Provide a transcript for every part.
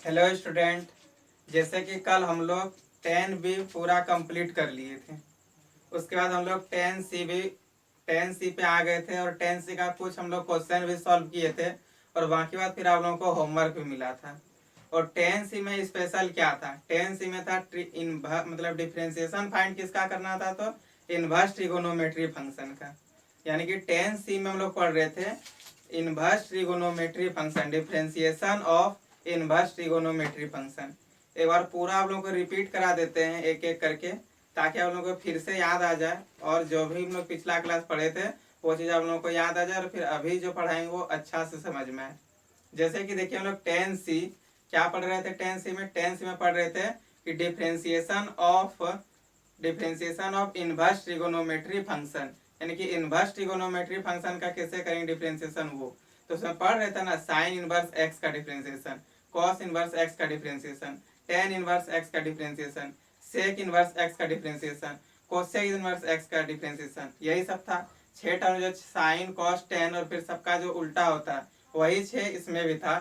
Hello student. जैसे कि कल हम लोग 10B पूरा कंप्लीट कर लिए थे। उसके बाद हम लोग 10C पे आ गए थे और 10C का कुछ हम लोग क्वेश्चन भी सॉल्व किए थे और बाकी बात फिर आप लोगों को होमवर्क भी मिला था। और 10C में स्पेशल क्या था? 10C में था मतलब डिफरेंशिएशन फाइंड किसका करना था, तो इनवर्स ट्रिगोनोमेट्री फंक्शन का। यानी कि 10C में हम लोग पढ़ रहे थे inverse trigonometry function, differentiation of inverse trigonometry function. एक बार पूरा आप लोगों को रिपीट करा देते हैं एक एक करके, ताकि आप लोगों को फिर से याद आ जाए और जो भी हम लोग पिछला क्लास पढ़े थे वो चीज़ आप लोगों को याद आ जाए और फिर अभी जो पढ़ाएंगे वो अच्छा से समझ में आए। जैसे कि देखिए हम लोग 10C क्या पढ़ रहे थे? 10C में पढ़ रहे थे कि differentiation of inverse trigonometry function, यानी कि इनवर्स ट्रिगोनोमेट्री फंक्शन का कैसे करेंगे डिफरेंशिएशन वो। तो उसमें पढ़ रहे थे ना साइन इनवर्स एक्स का डिफरेंशिएशन, कॉस इनवर्स एक्स का डिफरेंशिएशन, टेन इनवर्स एक्स का डिफरेंशिएशन, सेक इनवर्स एक्स का डिफरेंशिएशन, कोसेक इनवर्स एक्स का डिफरेंशिएशन, यही सब था। 6 टर्म जो साइन कॉस टेन और फिर सबका जो उल्टा होता है वही 6 इसमें भी था।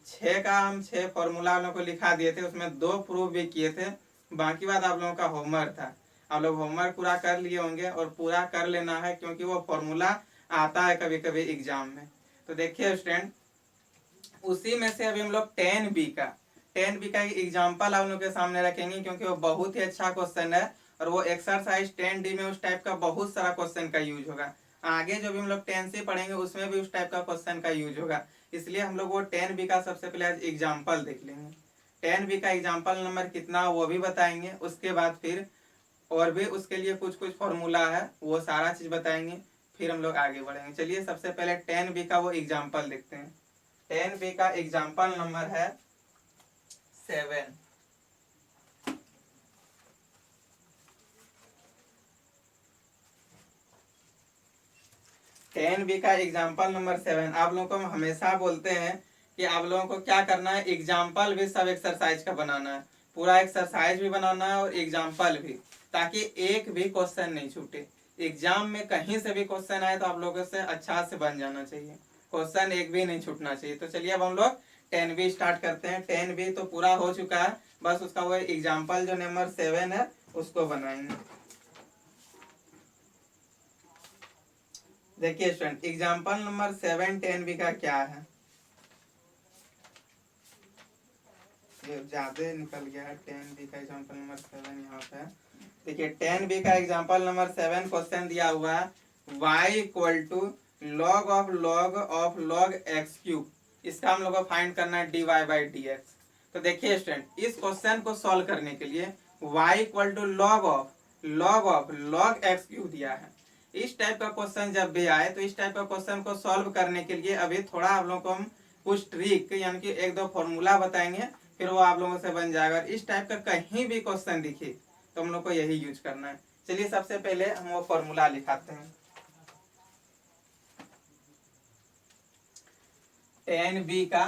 6 का हम 6 फॉर्मूला आप लोगों को लिखा दिए थे, उसमें 2 प्रूव भी किए थे। बाकी बात आप लोगों का होमवर्क था। आप लोग होमवर्क पूरा कर लिए होंगे और पूरा कर लेना है क्योंकि वो फॉर्मूला आता है कभी कभी एग्जाम में। तो देखिए स्टूडेंट, उसी में से अभी हम लोग 10B का एग्जाम्पल आप लोग के सामने रखेंगे क्योंकि वो बहुत ही अच्छा क्वेश्चन है और वो एक्सरसाइज 10D में उस टाइप का बहुत सारा क्वेश्चन का यूज होगा। आगे जो भी हम लोग 10C पढ़ेंगे उसमें भी उस टाइप का क्वेश्चन का यूज होगा, इसलिए हम लोग वो 10B का सबसे पहले आज एग्जाम्पल देख लेंगे। 10B का एग्जाम्पल नंबर कितना वो भी बताएंगे, उसके बाद फिर और भी उसके लिए कुछ कुछ फॉर्मूला है वो सारा चीज बताएंगे, फिर हम लोग आगे बढ़ेंगे। चलिए सबसे पहले 10B का वो एग्जाम्पल देखते हैं। 10B का एग्जाम्पल नंबर है 7। 10B का एग्जाम्पल नंबर 7 आप लोगों को हम हमेशा बोलते हैं कि आप लोगों को क्या करना है, एग्जाम्पल भी सब एक्सरसाइज का बनाना है, पूरा एक्सरसाइज भी बनाना है और एग्जाम्पल भी, ताकि एक भी क्वेश्चन नहीं छूटे। एग्जाम में कहीं से भी क्वेश्चन आए तो आप लोगों से अच्छा से बन जाना चाहिए, क्वेश्चन एक भी नहीं छूटना चाहिए। तो चलिए अब हम लोग 10B स्टार्ट करते हैं। 10B तो पूरा हो चुका है, बस उसका वो एग्जाम्पल जो नंबर 7 है उसको बनाएंगे। देखिए स्टूडेंट, एग्जाम्पल नंबर 7 10B का क्या है, ये ज्यादा निकल गया है। 10B का एग्जाम्पल नंबर 7 यहाँ पे। देखिए 10B का एग्जाम्पल नंबर 7 क्वेश्चन दिया हुआ है y equal to log x cube. इसका हम लोग को फाइंड करना है dy/dx। तो देखिए स्टूडेंट, इस क्वेश्चन को सॉल्व करने के लिए y equal to log x cube दिया है। इस टाइप का क्वेश्चन जब भी आए तो इस टाइप का क्वेश्चन को सॉल्व करने के लिए अभी थोड़ा आप लोगों को हम कुछ ट्रिक यानी कि एक दो फॉर्मूला बताएंगे, फिर वो आप लोगों से बन जाएगा। इस टाइप का कहीं भी क्वेश्चन दिखे तो हम लोग को यही यूज करना है। चलिए सबसे पहले हम वो फॉर्मूला लिखाते हैं। 10B का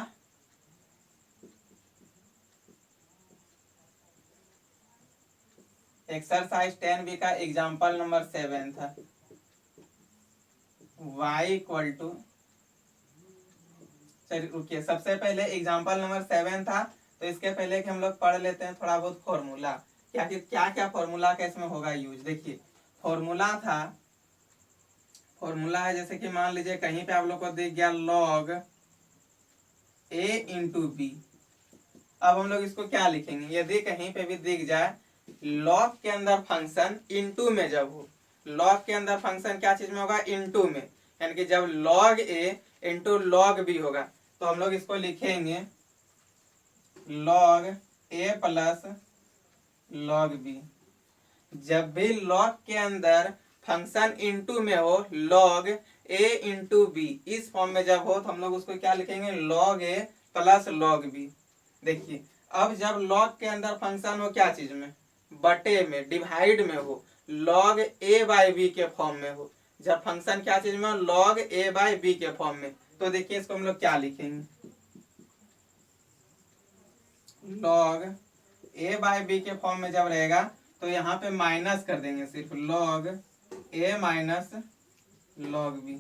एक्सरसाइज 10B का एग्जाम्पल नंबर 7 था y इक्वल टू, चलिए रुकिए, सबसे पहले एग्जाम्पल नंबर 7 था तो इसके पहले कि हम लोग पढ़ लेते हैं थोड़ा बहुत फॉर्मूला, क्या क्या फॉर्मूला का इसमें होगा यूज। देखिए फॉर्मूला है जैसे कि मान लीजिए कहीं पे आप लोग को दिख गया log a इंटू बी। अब हम लोग इसको क्या लिखेंगे, यदि कहीं पे भी दिख जाए लॉग के अंदर फंक्शन इंटू में जब हो, लॉग के अंदर फंक्शन क्या चीज में होगा, इंटू में, यानी कि जब log a into log b होगा तो हम लोग इसको लिखेंगे log a plus log b। जब भी log के अंदर फंक्शन इंटू में हो, log a इंटू बी इस फॉर्म में जब हो तो हम लोग उसको क्या लिखेंगे, log a plus log b। देखिए अब जब log के अंदर फंक्शन हो क्या चीज में, बटे में, डिवाइड में हो, log a बाई बी के फॉर्म में हो, जब फंक्शन क्या चीज में हो, log a बाई बी के फॉर्म में, तो देखिए इसको हम लोग क्या लिखेंगे, log a बाई बी के फॉर्म में जब रहेगा तो यहाँ पे माइनस कर देंगे, सिर्फ log a minus log b।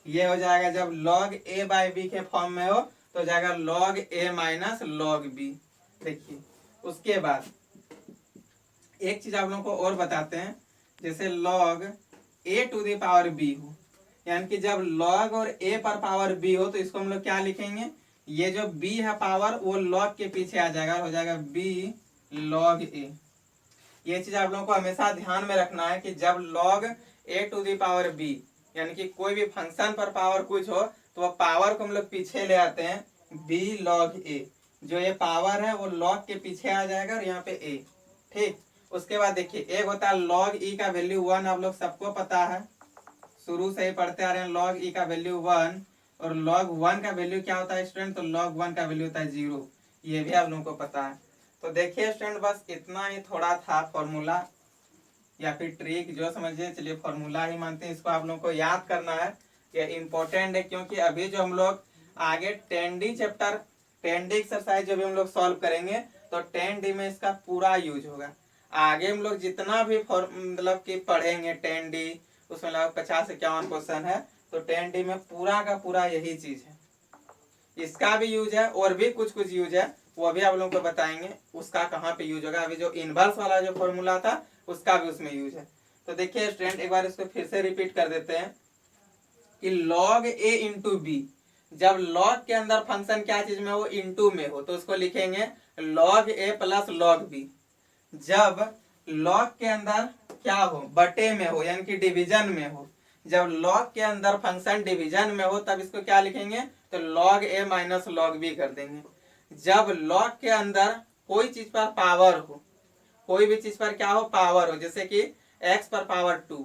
ये हो जाएगा जब log a बाई बी के फॉर्म में हो तो हो जाएगा log a minus log b। देखिए उसके बाद एक चीज आप लोगों को और बताते हैं, जैसे log a to the power b हो, यानी कि जब log और a पर पावर b हो तो इसको हम लोग क्या लिखेंगे, ये जो b है पावर वो log के पीछे आ जाएगा, हो जाएगा b log a। ये चीज आप लोगों को हमेशा ध्यान में रखना है कि जब log a to the power b, यानी कि कोई भी फंक्शन पर पावर कुछ हो तो वह पावर को हम लोग पीछे ले आते हैं b log a। जो ये पावर है वो log के पीछे आ जाएगा और यहाँ पे a। ठीक, उसके बाद देखिए एक होता है log e का वैल्यू 1, आप लोग सबको पता है, शुरू से ही पढ़ते आ रहे हैं। log e का वैल्यू 1 और log 1 का वैल्यू क्या होता है स्टूडेंट, तो log 1 का वैल्यू होता है 0, ये भी आप लोगों को पता है। तो देखिए स्टूडेंट बस इतना ही थोड़ा था फॉर्मूला या फिर ट्रिक, जो समझिए, चलिए फॉर्मूला ही मानते हैं, इसको आप लोगों को याद करना है, ये इंपॉर्टेंट है, क्योंकि अभी जो हम लोग आगे 10D चैप्टर 10D एक्सरसाइज जो भी हम लोग सॉल्व करेंगे तो 10D में इसका पूरा यूज होगा। आगे हम लोग जितना भी मतलब कि पढ़ेंगे 10D, उसमें लगभग 50-51 क्वेश्चन है, तो 10D में पूरा का पूरा यही चीज है। इसका भी यूज है और भी कुछ कुछ यूज है, वो भी आप लोगों को बताएंगे उसका कहाँ पे यूज होगा। अभी जो इनवर्स वाला जो फॉर्मूला था उसका भी उसमें यूज है। तो देखिए स्टूडेंट एक बार इसको फिर से रिपीट कर देते हैं कि log a इंटू बी, जब log के अंदर फंक्शन क्या चीज में हो, इंटू में हो, तो उसको लिखेंगे log a plus log b। जब log के अंदर क्या हो, बटे में हो, यानी कि डिवीजन में हो, जब log के अंदर फंक्शन डिवीजन में हो तब इसको क्या लिखेंगे, तो log a minus log b कर देंगे। जब log के अंदर कोई चीज पर पावर हो, कोई भी चीज पर क्या हो, पावर हो, जैसे कि x पर पावर 2,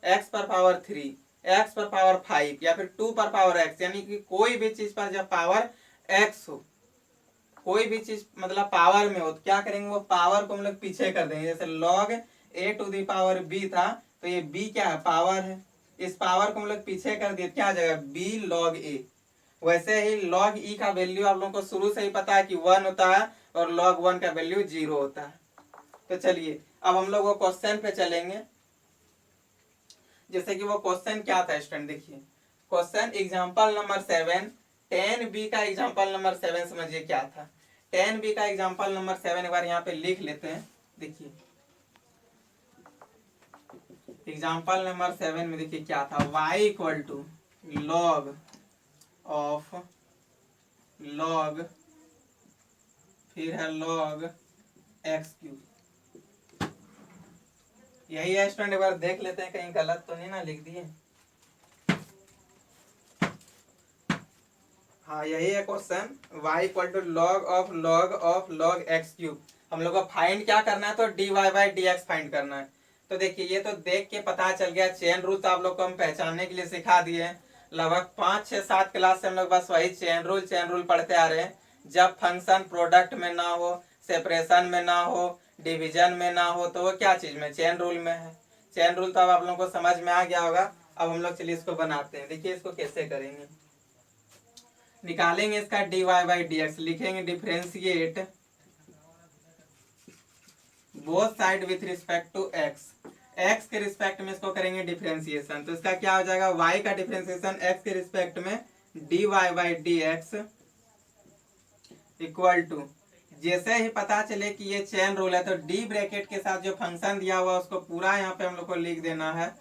x पर पावर 3, x पर पावर 5 या फिर 2 पर पावर x, यानी कि कोई भी चीज पर जब पावर x हो, कोई भी चीज मतलब पावर में हो, तो क्या करेंगे, वो पावर को हम लोग पीछे कर देंगे। जैसे log a to the power b था, तो ये b क्या है, पावर है, इस पावर को हम लोग पीछे कर दिए, क्या आ जाएगा, b log a। वैसे ही log e का वैल्यू आप लोगों को शुरू से ही पता है कि 1 होता है और log 1 का वैल्यू 0 होता है। तो चलिए अब हम लोग वो क्वेश्चन पे चलेंगे, जैसे कि वो क्वेश्चन क्या था स्टूडेंट, देखिए क्वेश्चन एग्जांपल नंबर 7, 10B का एग्जांपल नंबर 7 समझिए क्या था। 10B का एग्जांपल नंबर 7 एक बार यहाँ पे लिख लेते हैं। देखिए एग्जांपल नंबर 7 में देखिए क्या था, y equal to log of log, फिर है log x क्यूब। यही है स्टूडेंट, एक बार देख लेते हैं कहीं गलत तो नहीं ना लिख दिए। हाँ यही है question, y equal to log log x cube. हम लोग को फाइंड क्या करना है, तो dy बाई dx फाइंड करना है। तो देखिए ये तो देख के पता चल गया, चेन रूल तो आप लोग को हम पहचानने के लिए सिखा दिए। लगभग 5-6-7 क्लास से हम लोग बस वही चेन रूल पढ़ते आ रहे हैं। जब फंक्शन प्रोडक्ट में ना हो, सेपरेशन में ना हो, डिवीजन में ना हो, तो वो क्या चीज में, चेन रूल में है। चेन रूल तो अब आप लोगों को समझ में आ गया होगा। अब हम लोग चलिए इसको बनाते हैं। देखिए इसको कैसे करेंगे, निकालेंगे इसका dy बाई डी एक्स, लिखेंगे differentiate both side with respect to x, x के रिस्पेक्ट में इसको करेंगे डिफ्रेंशिएशन। तो इसका क्या हो जाएगा, y का डिफ्रेंशिएशन x के रिस्पेक्ट में dy by d x equal to, जैसे ही पता चले कि ये चेन रूल है तो डी ब्रैकेट के साथ जो फंक्शन दिया हुआ उसको पूरा यहाँ पे हम लोग को लिख देना है।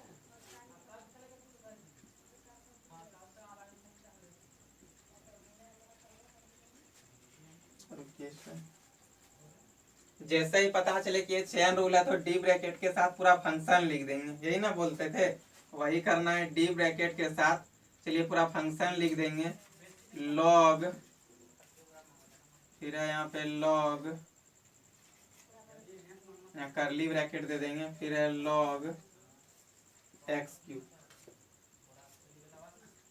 जैसे ही पता चले कि ये चेन रूल है तो डी ब्रैकेट के साथ पूरा फंक्शन लिख देंगे, यही ना बोलते थे, वही करना है। डी ब्रैकेट के साथ चलिए पूरा फंक्शन लिख देंगे, लॉग, फिर है यहाँ पे लॉग, यहाँ करली ब्रैकेट दे देंगे, फिर है लॉग एक्स क्यूब,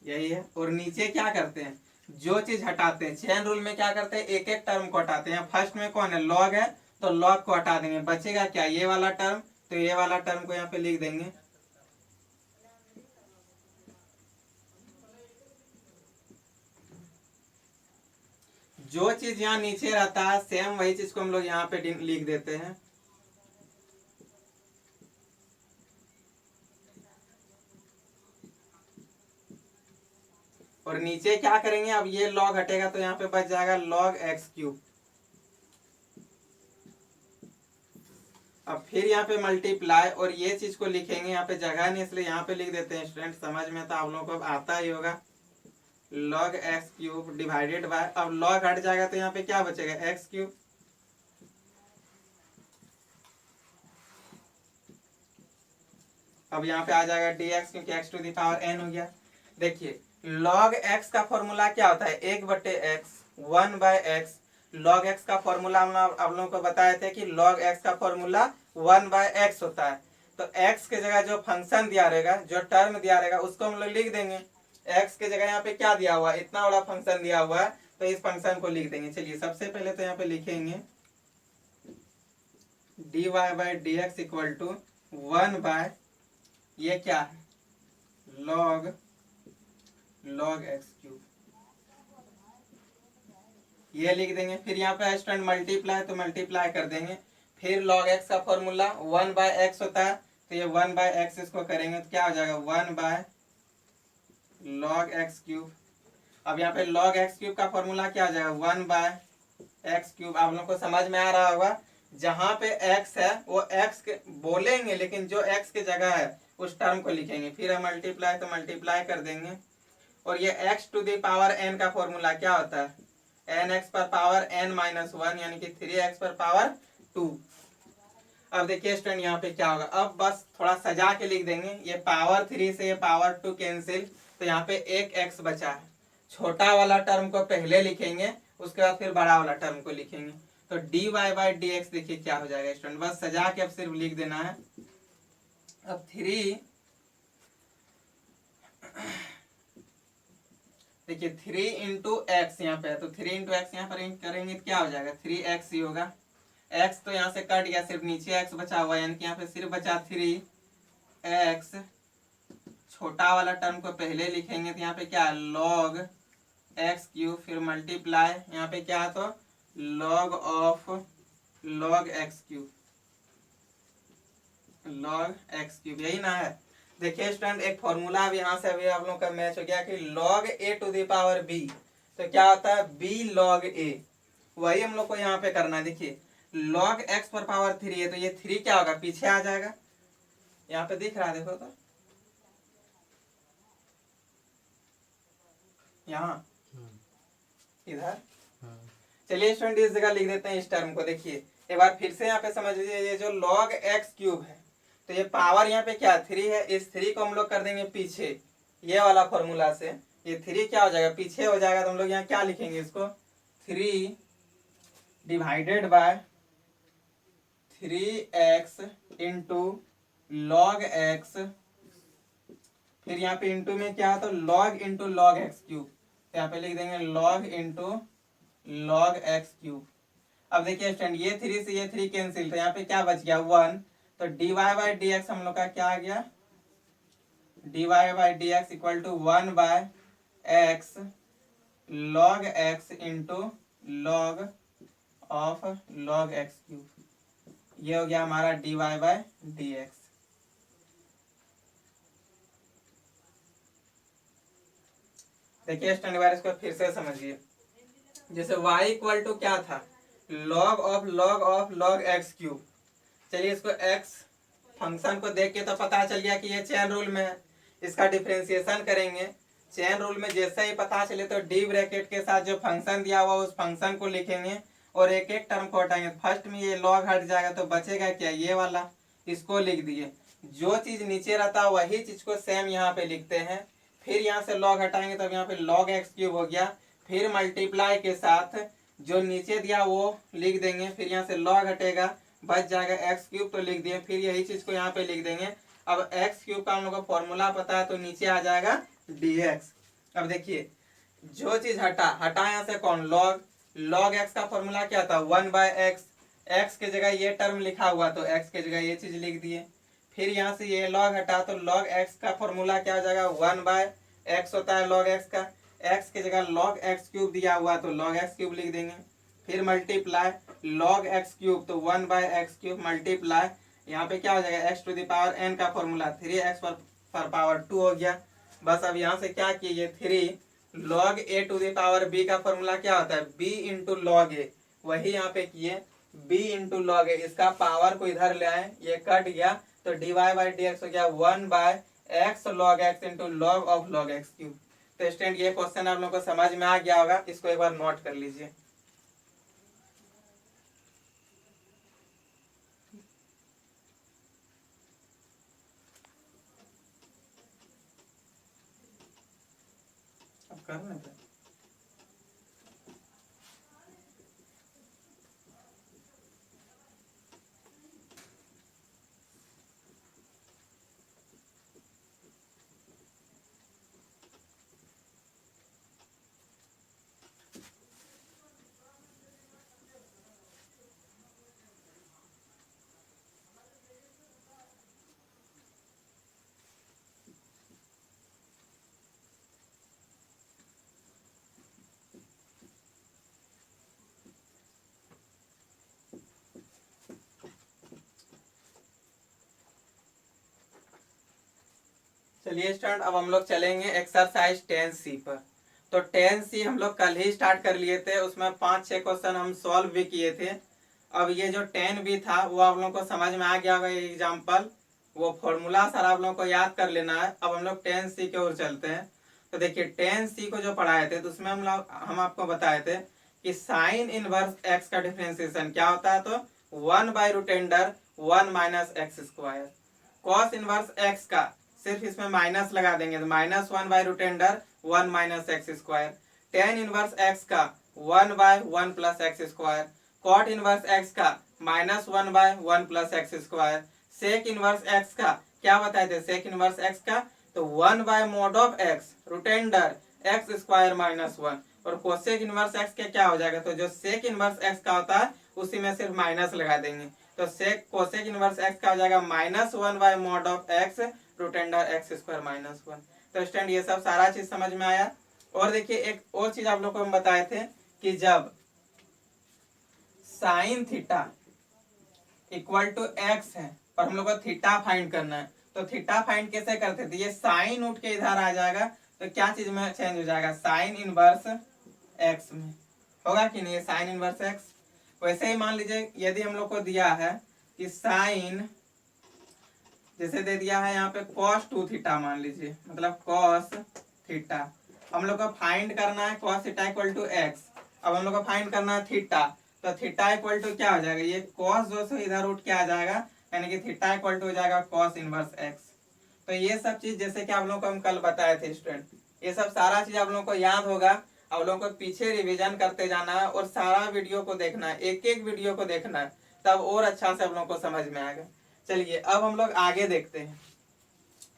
यही है। और नीचे क्या करते हैं, जो चीज हटाते हैं, चेन रूल में क्या करते हैं, एक एक टर्म को हटाते हैं। फर्स्ट में कौन है, लॉग है, तो लॉग को हटा देंगे, बचेगा क्या, ये वाला टर्म, तो ये वाला टर्म को यहाँ पे लिख देंगे। जो चीज यहाँ नीचे रहता है सेम वही चीज को हम लोग यहाँ पे लिख देते हैं। और नीचे क्या करेंगे, अब ये लॉग हटेगा तो यहाँ पे बच जाएगा log x क्यूब। अब फिर यहाँ पे मल्टीप्लाई, और ये चीज को लिखेंगे, यहाँ पे जगह नहीं इसलिए यहाँ पे लिख देते हैं स्टूडेंट, समझ में तो आप लोगों को अब आता ही होगा। log x cube divided bye, अब log हट जाएगा तो यहाँ पे क्या बचेगा, x क्यूब। अब यहाँ पे आ जाएगा dx, क्योंकि x to the power n हो गया। देखिए log x का फॉर्मूला क्या होता है, 1/x 1/x। log x का फॉर्मूला हम आप लोगों को बताए थे कि log x का फॉर्मूला 1/x होता है। तो x के जगह जो फंक्शन दिया रहेगा, जो टर्म दिया रहेगा, उसको हम लोग लिख देंगे। x के जगह यहाँ पे क्या दिया हुआ है, इतना बड़ा फंक्शन दिया हुआ है, तो इस फंक्शन को लिख देंगे। चलिए सबसे पहले तो यहाँ पे लिखेंगे dy/dx इक्वल टू 1/, ये क्या है, log x क्यूब, ये लिख देंगे। फिर यहाँ पे स्टूडेंट मल्टीप्लाई, तो मल्टीप्लाई कर देंगे। फिर log x का फॉर्मूला 1/x होता है, तो ये 1/x इसको करेंगे तो क्या हो जाएगा, 1/log x क्यूब। अब यहाँ पे log x क्यूब का फॉर्मूला क्या हो जाएगा, 1/x क्यूब। आप लोग को समझ में आ रहा होगा, जहां पे x है वो x के बोलेंगे, लेकिन जो x के जगह है उस टर्म को लिखेंगे। फिर हम मल्टीप्लाई, तो मल्टीप्लाई कर देंगे। और ये x to the power n का फॉर्मूला क्या होता है, nx पर पावर n-1, यानी कि 3x पर पावर 2। अब देखिए स्टूडेंट यहाँ पे क्या होगा, अब बस थोड़ा सजा के लिख देंगे। ये पावर 3 से ये पावर 2 कैंसिल, तो यहाँ पे एक x बचा है। छोटा वाला टर्म को पहले लिखेंगे, उसके बाद फिर बड़ा वाला टर्म को लिखेंगे। तो dy/dx देखिए क्या हो जाएगा स्टूडेंट, बस सजा के अब सिर्फ लिख देना है। अब 3, देखिए 3 इंटू एक्स यहाँ पे है, तो 3 इंटू एक्स यहाँ पर करेंगे तो क्या हो जाएगा, 3x ही होगा। x तो यहाँ से कट गया, सिर्फ नीचे x बचा हुआ है, यानी कि यहाँ पे सिर्फ बचा 3x। छोटा वाला टर्म को पहले लिखेंगे तो यहाँ पे क्या है, log x क्यूब। फिर मल्टीप्लाई, यहाँ पे क्या है, तो log of log x cube, log x cube, यही ना है। देखिए स्टूडेंट एक फॉर्मूला अब यहाँ से अभी आप लोगों का मैच हो गया कि log a to the power b, तो क्या होता है, b log a। वही हम लोग को यहाँ पे करना है। देखिए log x पर पावर 3 है, तो ये 3 क्या होगा, पीछे आ जाएगा। यहाँ पे दिख रहा है, देखो तो यहाँ इधर। चलिए स्टूडेंट इस जगह लिख देते हैं इस टर्म को। देखिए एक बार फिर से यहाँ पे समझ लीजिए, ये जो log x क्यूब है, तो ये पावर यहाँ पे क्या 3 है, इस 3 को हम लोग कर देंगे पीछे, ये वाला फॉर्मूला से। ये 3 क्या हो जाएगा, पीछे हो जाएगा, तो हम लोग यहाँ क्या लिखेंगे इसको, 3 divided by 3x into log x। फिर यहाँ पे इंटू में क्या है, तो log into log x cube, तो यहाँ पे लिख देंगे log into log x cube. अब देखिए स्टूडेंट ये 3 से ये 3 कैंसिल, तो यहाँ पे क्या बच गया, 1। तो dy/dx हम लोग का क्या आ गया, dy/dx equal to 1/x log x into log of log x cube. ये हो गया हमारा dy/dx। देखिए स्टूडेंट बार इसको फिर से समझिए। जैसे y इक्वल टू क्या था, log of log x cube. चलिए इसको x फंक्शन को देख के तो पता चल गया कि ये चेन रूल में है। इसका डिफरेंशिएशन करेंगे। चेन रूल में जैसे ही पता चले तो डी ब्रैकेट के साथ जो फंक्शन दिया हुआ उस फंक्शन को लिखेंगे और एक एक टर्म को हटाएंगे। फर्स्ट में ये log हट जाएगा तो बचेगा क्या, ये वाला, इसको लिख दिए। जो चीज नीचे रहता है वही चीज को सेम यहाँ पे लिखते हैं। फिर यहाँ से log हटाएंगे तब यहाँ पे log x क्यूब हो गया। फिर मल्टीप्लाई के साथ जो नीचे दिया वो लिख देंगे। फिर यहाँ से log हटेगा, बच जाएगा x क्यूब, तो लिख दिए। फिर यही चीज को यहाँ पे लिख देंगे। अब x क्यूब का हम लोग को फॉर्मूला पता है तो नीचे आ जाएगा dx। अब देखिए जो चीज हटा यहाँ से कौन, log x का फॉर्मूला क्या था, 1/x। x के जगह ये टर्म लिखा हुआ तो x के जगह ये चीज लिख दिए। फिर यहाँ से ये log हटा तो log x का फॉर्मूला क्या हो जाएगा, 1/x होता है log x का। x के जगह log x क्यूब दिया हुआ तो log x क्यूब लिख देंगे। फिर मल्टीप्लाई log x क्यूब तो 1/x क्यूब मल्टीप्लाई यहाँ पे क्या हो जाएगा, x to the power n का फॉर्मूला 3x पर पावर 2 हो गया। बस अब यहाँ से क्या किए, 3 log a to the power b का फॉर्मूला क्या होता है, बी इंटू लॉग ए, वही यहाँ पे किए बी इंटू लॉग ए, इसका पावर को इधर ले आए, ये कट गया तो d y by d x हो गया 1/x log x into log of log x cube. तो स्टूडेंट ये क्वेश्चन आप लोगों को समझ में आ गया होगा, इसको एक बार नोट कर लीजिए। अब करना था। चलिए स्टूडेंट, अब हम लोग चलेंगे एक्सरसाइज 10C पर। तो 10C हम लोग कल ही स्टार्ट कर लिए थे, उसमें 5-6 क्वेश्चन हम सॉल्व भी किए थे। अब ये जो 10B था वो आप लोगों को समझ में आ गया होगा, एग्जाम्पल वो फॉर्मूला सर आप लोगों को याद कर लेना है। अब हम लोग 10C की ओर चलते हैं। तो देखिए 10C को जो पढ़ाए थे तो उसमें हम आपको बताए थे कि साइन इनवर्स एक्स का डिफरेंशिएशन क्या होता है, तो 1/√1 minus x square. Cos inverse x का सिर्फ इसमें माइनस लगा देंगे तो -1/√1 minus x square. Tan inverse x का 1/1 plus x square. Cot inverse x का -1/1 plus x square. Sec inverse x का क्या बताए थे, सेक इनवर्स एक्स का तो 1/mod of x root under x square -1। और कोसेक इनवर्स एक्स का क्या हो जाएगा, तो जो सेक इनवर्स एक्स का होता है उसी में सिर्फ माइनस लगा देंगे, तो सेक कोसेक इनवर्स एक्स का हो जाएगा -1/mod of x root under x square -1। तो स्टूडेंट ये सब सारा चीज समझ में आया। और देखिए एक और चीज आप लोग को हम बताए थे कि जब sine theta equal to x है और हम लोग को थीटा फाइंड करना है, तो थीटा फाइंड कैसे करते थे, ये साइन उठ के इधर आ जाएगा तो क्या चीज में चेंज हो जाएगा, साइन इनवर्स एक्स में होगा कि नहीं, साइन इनवर्स एक्स। वैसे ही मान लीजिए यदि हम लोग को दिया है कि साइन, जैसे दे दिया है यहाँ पे cos 2 थीटा मान लीजिए, मतलब cos थीटा, हम लोग को फाइंड करना है cos theta equal to x. अब हम लोग को फाइंड करना है थीटा, तो थीटा इक्वल टू क्या हो जाएगा, ये cos जो से इधर उठ के आ जाएगा, यानी कि थीटा इक्वल टू हो जाएगा cos इनवर्स एक्स। तो ये सब चीज जैसे कि आप लोगों को हम कल बताए थे स्टूडेंट, ये सब सारा चीज आप लोगों को याद होगा। आप लोगों को पीछे रिवीजन करते जाना है और सारा वीडियो को देखना है, एक एक वीडियो को देखना है, तब और अच्छा से आप लोगों को समझ में आएगा। चलिए अब हम लोग आगे देखते हैं।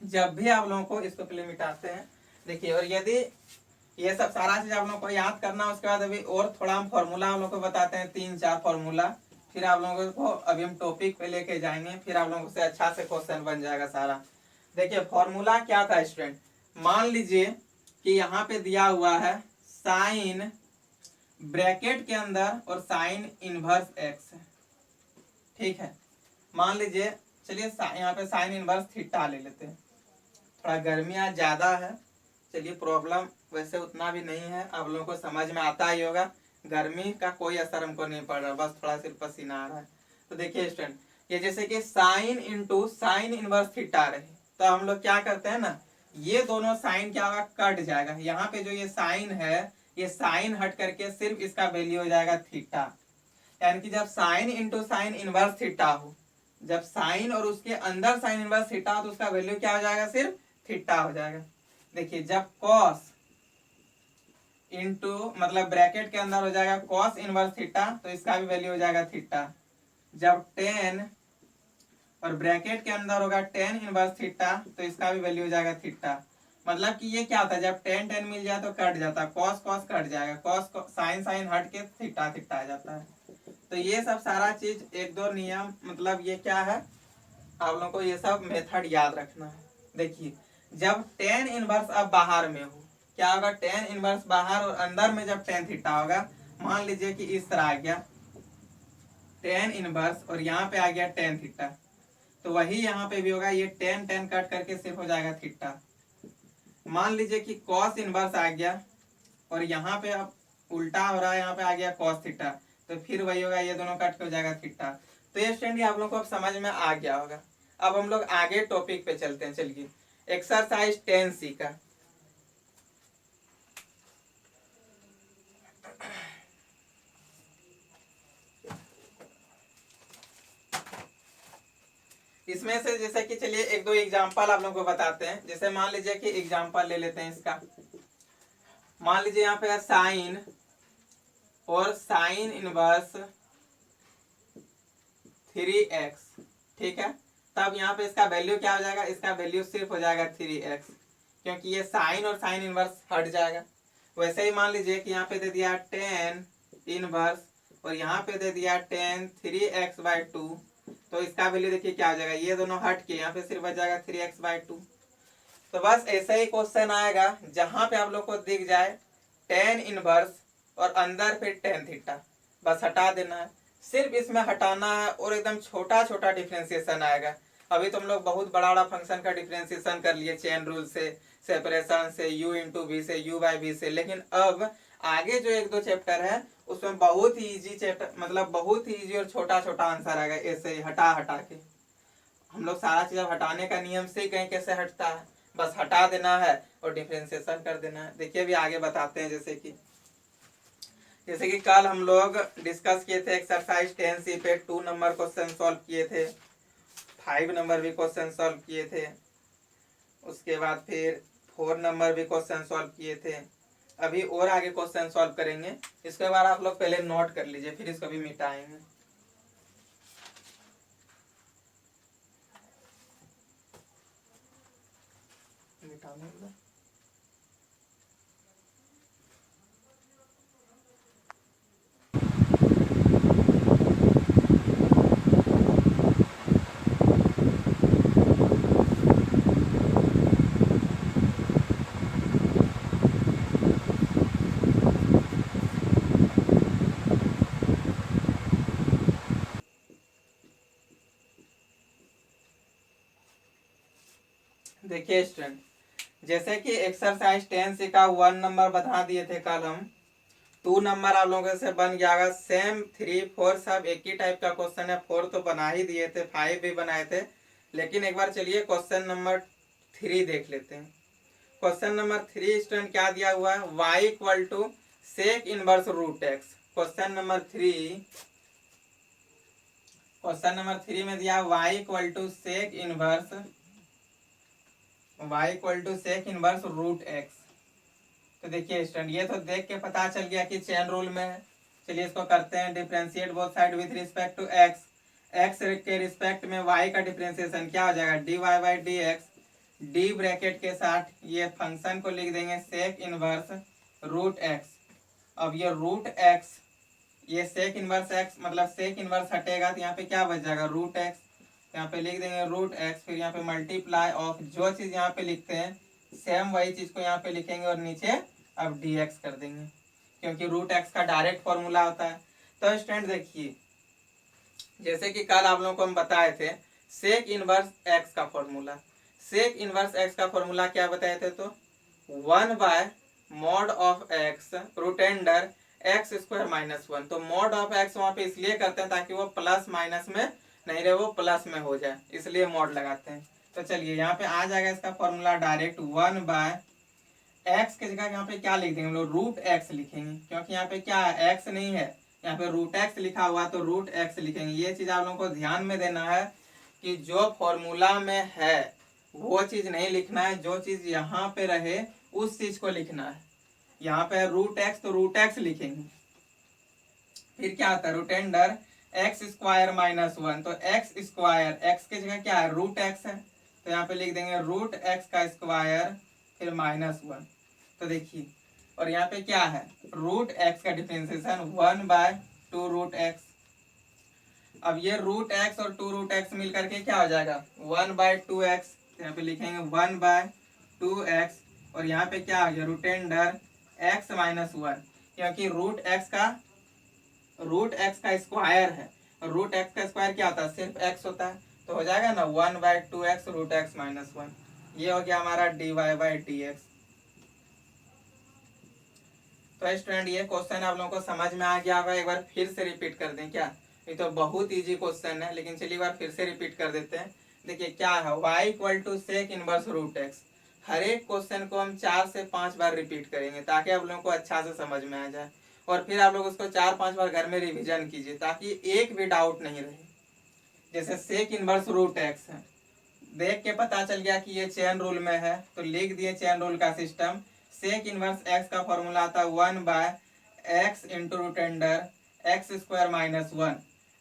जब भी आप लोगों को इसको पहले मिटाते हैं, देखिए, और यदि ये सब सारा चीज आप लोगों को याद करना, उसके बाद अभी और थोड़ा हम फॉर्मूला आप लोगों को बताते हैं, 3-4 फॉर्मूला, फिर आप लोगों को अभी हम टॉपिक पे लेके जाएंगे, फिर आप लोगों से अच्छा से क्वेश्चन बन जाएगा सारा। देखिए फॉर्मूला क्या था स्टूडेंट, मान लीजिए कि यहाँ पे दिया हुआ है साइन ब्रैकेट के अंदर और साइन इनवर्स एक्स है, ठीक है। मान लीजिए, चलिए यहाँ पे साइन इनवर्स थीटा ले लेते हैं, थोड़ा गर्मी आज ज्यादा है, चलिए प्रॉब्लम वैसे उतना भी नहीं है, आप लोगों को समझ में आता ही होगा, गर्मी का कोई असर हमको नहीं पड़ रहा, बस थोड़ा सिर्फ पसीना आ रहा है। तो देखिए स्टूडेंट, ये जैसे कि sine into sine inverse theta रहे, तो हम लोग क्या करते हैं ना, ये दोनों साइन क्या होगा, कट जाएगा। यहाँ पे जो ये साइन है, ये साइन हट करके सिर्फ इसका वैल्यू हो जाएगा थीटा, यानी कि जब sine into sine inverse theta हो, जब साइन और उसके अंदर साइन इनवर्स थीटा हो, तो उसका वैल्यू क्या हो जाएगा, सिर्फ थीटा हो जाएगा। देखिए जब कॉस इंटू मतलब ब्रैकेट के अंदर हो जाएगा कॉस इनवर्स थीटा, तो इसका भी वैल्यू हो जाएगा थीटा। जब टेन और ब्रैकेट के अंदर होगा टेन इनवर्स थीटा, तो इसका भी वैल्यू हो जाएगा थीटा। मतलब कि ये क्या होता है, जब टेन टेन मिल जाए तो कट जाता है, कॉस कॉस कट जाएगा, कॉस साइन साइन हट के थीटा थीटा आ जाता है। तो ये सब सारा चीज एक दो नियम, मतलब ये क्या है, आप लोगों को ये सब मेथड याद रखना है। देखिए जब टेन इनवर्स अब बाहर में हो, क्या होगा, टेन इनवर्स बाहर और अंदर में जब टेन थीटा होगा, मान लीजिए कि इस तरह आ गया टेन इनवर्स और यहाँ पे आ गया टेन थीटा, तो वही यहाँ पे भी होगा, ये टेन टेन कट करके सिर्फ हो जाएगा थीटा। मान लीजिए कि कॉस इनवर्स आ गया और यहाँ पे अब उल्टा हो रहा है, यहाँ पे आ गया cos थीटा, तो फिर वही होगा, ये दोनों कट के हो जाएगा थीटा। तो ये स्टूडेंट आप लोगों को अब समझ में आ गया होगा। अब हम लोग आगे टॉपिक पे चलते हैं। चलिए एक्सरसाइज 10C का। इसमें से जैसे कि चलिए एक दो एग्जांपल आप लोगों को बताते हैं। जैसे मान लीजिए कि एग्जांपल ले लेते हैं इसका। मान लीजिए यहाँ पे साइन और साइन इनवर्स 3x, ठीक है। तब यहाँ पे इसका वैल्यू क्या हो जाएगा, इसका वैल्यू सिर्फ हो जाएगा 3x, क्योंकि ये साइन और साइन इनवर्स हट जाएगा। वैसे ही मान लीजिए कि यहाँ पे दे दिया tan इनवर्स और यहाँ पे दे दिया tan 3x/2, तो इसका वैल्यू देखिए क्या हो जाएगा, ये दोनों हट के यहाँ पे सिर्फ बच जाएगा 3x/2। तो बस ऐसा ही क्वेश्चन आएगा जहां पे आप लोग को दिख जाए tan इनवर्स और अंदर फिर tan थीटा, बस हटा देना है। सिर्फ इसमें हटाना है और एकदम छोटा छोटा डिफ्रेंसिएशन आएगा। अभी तुम लोग बहुत बड़ा बड़ा फंक्शन का डिफ्रेंसिएशन कर लिए चेन रूल से, सेपरेशन से, u इंटू वी से, u/v से, लेकिन अब आगे जो एक दो चैप्टर है उसमें बहुत ही इजी चैप्टर, मतलब बहुत ही इजी और छोटा छोटा आंसर आएगा ऐसे ही हटा हटा के। हम लोग सारा चीज हटाने का नियम से ही कहीं कैसे हटता है, बस हटा देना है और डिफ्रेंसिएशन कर देना है। देखिए अभी आगे बताते हैं। जैसे कि कल हम लोग डिस्कस किए थे एक्सरसाइज 10C पे 2 नंबर क्वेश्चन सॉल्व किए थे, 5 नंबर भी क्वेश्चन सॉल्व किए थे, उसके बाद फिर 4 नंबर भी क्वेश्चन सॉल्व किए थे। अभी और आगे क्वेश्चन सॉल्व करेंगे, इसके बाद आप लोग पहले नोट कर लीजिए, फिर इसको भी मिटाएंगे। देखिए स्टूडेंट, जैसे कि एक्सरसाइज 10C का 1 नंबर बता दिए थे कल हम, 2 नंबर आप लोगों से बन गया। सेम 3, 4 सब एक ही टाइप का क्वेश्चन है। 4 तो बना ही दिए थे, 5 भी बनाए थे, लेकिन एक बार चलिए क्वेश्चन नंबर 3 देख लेते हैं। क्वेश्चन नंबर 3 स्टूडेंट क्या दिया हुआ है, y equal to sec inverse root x. Question number 3 में दिया y equal to sec inverse root x. तो देखिए स्टूडेंट, ये तो देख के पता चल गया कि चेन रूल में है। चलिए इसको करते हैं, differentiate both side with respect to x. X के रिस्पेक्ट में y का डिफरेंशिएशन क्या हो जाएगा, dy/dx। डी ब्रैकेट के साथ ये फंक्शन को लिख देंगे सेक इनवर्स रूट एक्स। अब ये रूट एक्स, ये सेक इनवर्स एक्स मतलब सेक इनवर्स हटेगा तो यहाँ पे क्या बच जाएगा, रूट एक्स। यहाँ पे लिख देंगे रूट एक्स, फिर यहाँ पे मल्टीप्लाई ऑफ जो चीज यहाँ पे लिखते हैं सेम वही चीज को यहाँ पे लिखेंगे और नीचे अब dx कर देंगे, क्योंकि रूट एक्स का डायरेक्ट फॉर्मूला होता है। तो स्टूडेंट देखिए, जैसे कि कल आप लोगों को हम बताए थे सेक इनवर्स एक्स का फॉर्मूला। सेक इनवर्स एक्स का फॉर्मूला क्या बताए थे, तो 1/mod of x root under x square minus 1। तो मॉड ऑफ एक्स वहां पे इसलिए करते हैं ताकि वो प्लस माइनस में नहीं रहे, वो प्लस में हो जाए, इसलिए मॉड लगाते हैं। तो चलिए यहाँ पे आ जाएगा इसका फॉर्मूला डायरेक्ट 1/x की जगह यहाँ पे क्या लिख देंगे हम लोग, रूट एक्स लिखेंगे, क्योंकि यहाँ पे क्या है एक्स नहीं है, यहाँ पे रूट एक्स लिखा हुआ तो रूट एक्स लिखेंगे। ये चीज आप लोगों को ध्यान में देना है कि जो फॉर्मूला में है वो चीज नहीं लिखना है, जो चीज यहाँ पे रहे उस चीज को लिखना है। यहाँ पे रूट एक्स तो रूट एक्स लिखेंगे, फिर क्या आता है root under x square minus 1। तो एक्स स्क्वायर, एक्स की जगह क्या है रूट एक्स है, तो यहाँ पे लिख देंगे रूट एक्स का स्क्वायर फिर माइनस 1। तो देखिए, और यहाँ पे क्या है रूट एक्स का डिफरेंशिएशन 1/2 रूट एक्स। अब ये रूट एक्स और 2 रूट एक्स मिल करके क्या हो जाएगा 1/2x। यहाँ पे लिखेंगे 1/2x और यहाँ पे क्या आ गया रूट अंडर x माइनस 1, क्योंकि रूट एक्स का स्क्वायर है और रूट एक्स का स्क्वायर क्या होता है, सिर्फ x होता है, तो हो जाएगा ना 1/2x रूट एक्स माइनस 1। ये हो गया हमारा dy/dx। तो स्टूडेंट ये क्वेश्चन आप लोगों को समझ में आ गया होगा, एक बार फिर से रिपीट कर दें क्या? ये तो बहुत इजी क्वेश्चन है, लेकिन चलिए एक बार फिर से रिपीट कर देते हैं। देखिए क्या है, y equal to sec inverse root x. हर एक क्वेश्चन को हम 4 से 5 बार रिपीट करेंगे ताकि आप लोगों को अच्छा से समझ में आ जाए, और फिर आप लोग उसको 4-5 बार घर में रिविजन कीजिए ताकि एक भी डाउट नहीं रहे। जैसे सेक इनवर्स रूट एक्स है, देख के पता चल गया कि ये चेन रूल में है, तो लिख दिए चेन रूल का सिस्टम। सेक इनवर्स एक्स का फॉर्मूला आता है 1/x into root under x square minus 1।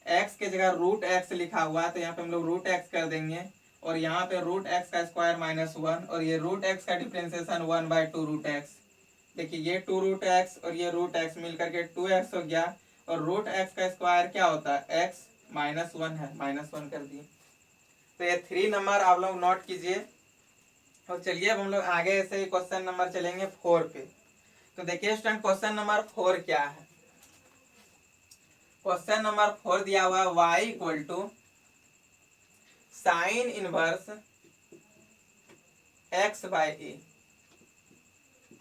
X के जगह रूट एक्स लिखा हुआ है तो यहाँ पे हम लोग रूट एक्स कर देंगे, और यहाँ पे रूट एक्स का स्क्वायर माइनस 1, और ये रूट एक्स का डिफ्रेंसिएशन 1/2 रूट एक्स। देखिए ये 2 रूट एक्स और ये रूट एक्स मिल करके 2x हो गया, और रूट एक्स का स्क्वायर क्या होता है, x माइनस 1 है, माइनस 1 कर दिए। तो ये 3 नंबर आप लोग नोट कीजिए। और चलिए अब हम लोग आगे ऐसे ही क्वेश्चन नंबर चलेंगे 4 पे। तो देखिए स्टूडेंट क्वेश्चन नंबर 4 क्या है। क्वेश्चन नंबर 4 दिया हुआ है y equal to sine inverse x by A.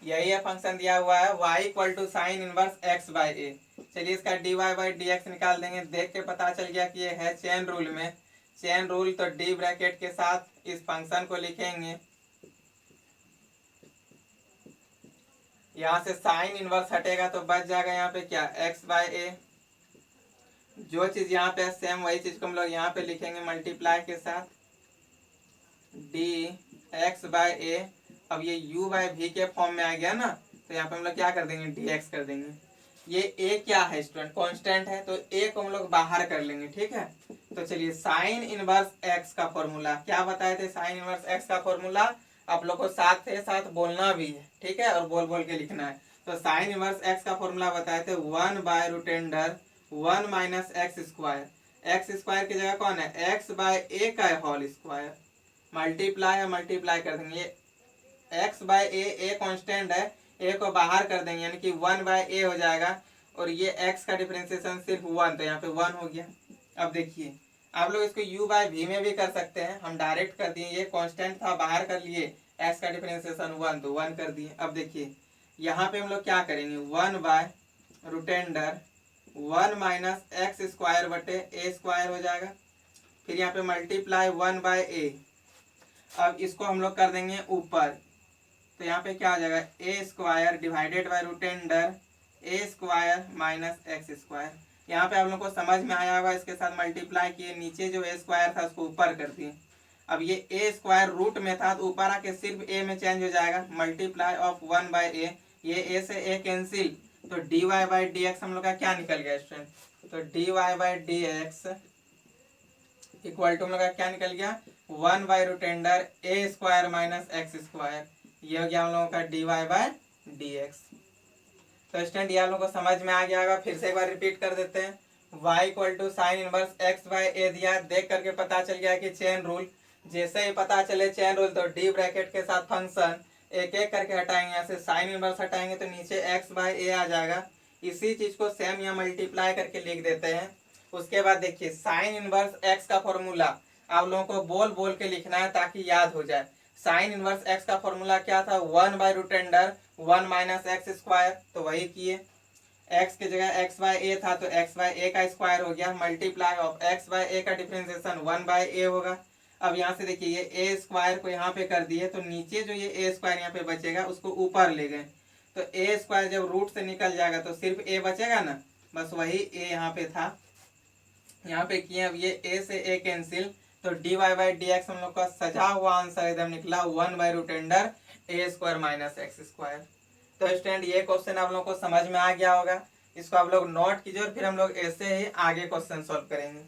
यही है फंक्शन दिया हुआ है y equal to sine inverse x by A. चलिए इसका dy बाई dx निकाल देंगे। देख के पता चल गया कि ये है चेन रूल में, चेन रूल तो डी ब्रैकेट के साथ इस फंक्शन को लिखेंगे। यहाँ से साइन इनवर्स हटेगा तो बच जाएगा यहाँ पे क्या, x बाय ए। जो चीज यहाँ पे सेम वही चीज को हम लोग यहाँ पे लिखेंगे मल्टीप्लाई के साथ, डी एक्स बाय ए। अब ये u बाय v के फॉर्म में आ गया ना, तो यहाँ पे हम लोग क्या कर देंगे, dx कर देंगे। ये a क्या है स्टूडेंट, कांस्टेंट है, तो a को हम लोग बाहर कर लेंगे, ठीक है। तो चलिए साइन इनवर्स x का फॉर्मूला क्या बताए थे, साइन इनवर्स x का फॉर्मूला आप लोग को साथ से साथ बोलना भी है, ठीक है, और बोल बोल के लिखना है। तो साइन इनवर्स x का फॉर्मूला बताए थे 1/√1 minus x square. X square की जगह कौन है, x बाय ए का होल स्क्वायर, मल्टीप्लाई है, मल्टीप्लाई कर देंगे। एक्स बाय ए कांस्टेंट है, ए को बाहर कर देंगे यानी कि 1/a हो जाएगा, और ये x का डिफरेंशिएशन सिर्फ 1, तो यहाँ पे 1 हो गया। अब देखिए आप लोग इसको u बाय v में भी कर सकते हैं, हम डायरेक्ट कर दिए, ये कांस्टेंट था बाहर कर लिए, x का डिफरेंशिएशन 1 तो 1 कर दिए। अब देखिए यहाँ पे हम लोग क्या करेंगे, 1/√1 माइनस एक्स स्क्वायर बटे ए स्क्वायर हो जाएगा, फिर यहाँ पे मल्टीप्लाई 1/a। अब इसको हम लोग कर देंगे ऊपर, तो यहाँ पे क्या हो जाएगा, A square divided by √root under A square minus x square. यहाँ पे आप लोग को समझ में आया होगा, इसके साथ मल्टीप्लाई किए, नीचे जो ए स्क्वायर था उसको ऊपर कर दिए। अब ये ए स्क्वायर रूट में था तो ऊपर आके सिर्फ ए में चेंज हो जाएगा, मल्टीप्लाई ऑफ 1/a। ये ए से ए कैंसिल, तो dy बाई डी एक्स हम लोग का क्या निकल गया स्टूडेंट, तो dy by d x equal to हम लोग का क्या निकल गया, 1/√अंडर a square minus x square. ये हो गया हम लोगों का dy बाई डी एक्स। तो स्टूडेंट ये आप लोगों को समझ में आ गया होगा, फिर से एक बार रिपीट कर देते हैं। y equal to sine inverse x by A दिया, देख करके पता चल गया कि चेन रूल, जैसे ही पता चले चेन रूल तो डी ब्रैकेट के साथ फंक्शन एक एक करके हटाएंगे, यहाँ से साइन इनवर्स हटाएंगे तो नीचे x बाय ए आ जाएगा। इसी चीज को सेम यहाँ मल्टीप्लाई करके लिख देते हैं। उसके बाद देखिए साइन इनवर्स x का फॉर्मूला आप लोगों को बोल बोल के लिखना है ताकि याद हो जाए। साइन इनवर्स x का फॉर्मूला क्या था, 1/√1 माइनस एक्स स्क्वायर, तो वही किए। x की जगह x बाय ए था तो x बाय ए का स्क्वायर हो गया, मल्टीप्लाई ऑफ x बाय ए का डिफरेंशिएशन 1/a होगा। अब यहाँ से देखिए ये ए स्क्वायर को यहाँ पे कर दिए, तो नीचे जो ये ए स्क्वायर यहाँ पे बचेगा उसको ऊपर ले गए, तो ए स्क्वायर जब रूट से निकल जाएगा तो सिर्फ ए बचेगा ना, बस वही ए यहाँ पे था, यहाँ पे किए। अब ये ए से ए कैंसिल, तो dy बाई डी एक्स हम लोग का सजा हुआ आंसर एकदम निकला 1/√अंडर a square minus x square. तो स्टूडेंट ये क्वेश्चन आप लोग को समझ में आ गया होगा, इसको आप लोग नोट कीजिए और फिर हम लोग ऐसे ही आगे क्वेश्चन सॉल्व करेंगे।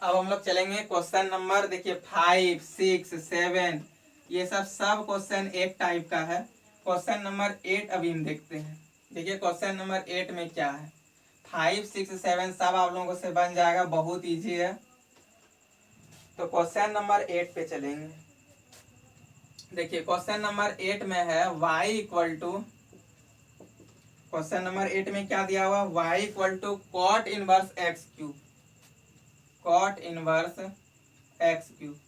अब हम लोग चलेंगे क्वेश्चन नंबर, देखिए 5, 6, 7, ये सब क्वेश्चन एक टाइप का है। क्वेश्चन नंबर 8 अभी हम देखते हैं। देखिए क्वेश्चन नंबर 8 में क्या है, 5, 6, 7 सब आप लोगों से बन जाएगा, बहुत इजी है। तो क्वेश्चन नंबर 8 पे चलेंगे। देखिए क्वेश्चन नंबर 8 में है y equal to, question number 8 में क्या दिया हुआ, y equal to cot inverse x cube, cot inverse x cube.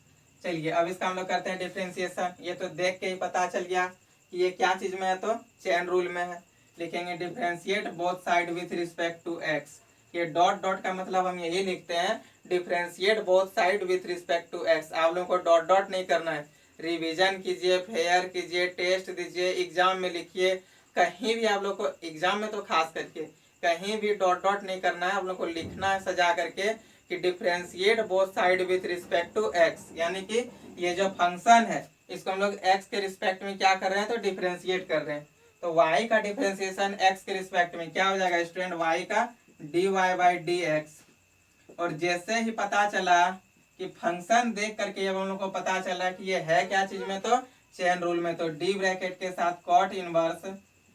चलिए अब इसका हम लोग करते हैं डिफरेंशिएशन। ये तो देख के ही पता चल गया कि ये क्या चीज में है, तो चेन रूल में है। लिखेंगे differentiate both side with respect to x. ये डॉट डॉट का मतलब हम यही लिखते हैं, differentiate both side with respect to x. आप लोगों को डॉट डॉट नहीं करना है, रिवीजन कीजिए, फेयर कीजिए, टेस्ट दीजिए, एग्जाम में लिखिए, कहीं भी आप लोग को एग्जाम में तो खास करके कहीं भी डॉट डॉट नहीं करना है। आप लोग को लिखना है सजा करके कि differentiate both side with respect to x, यानी कि ये जो फंक्शन है इसको हम लोग एक्स के रिस्पेक्ट में क्या कर रहे हैं, तो डिफरेंशिएट कर रहे हैं। तो y का डिफरेंशिएशन x के रिस्पेक्ट में क्या हो जाएगा स्टूडेंट, y का dy बाई डी एक्स। और जैसे ही पता चला कि फंक्शन देख करके जब हम लोग को पता चला कि ये है क्या चीज में, तो चेन रूल में, तो डी ब्रैकेट के साथ कॉट इनवर्स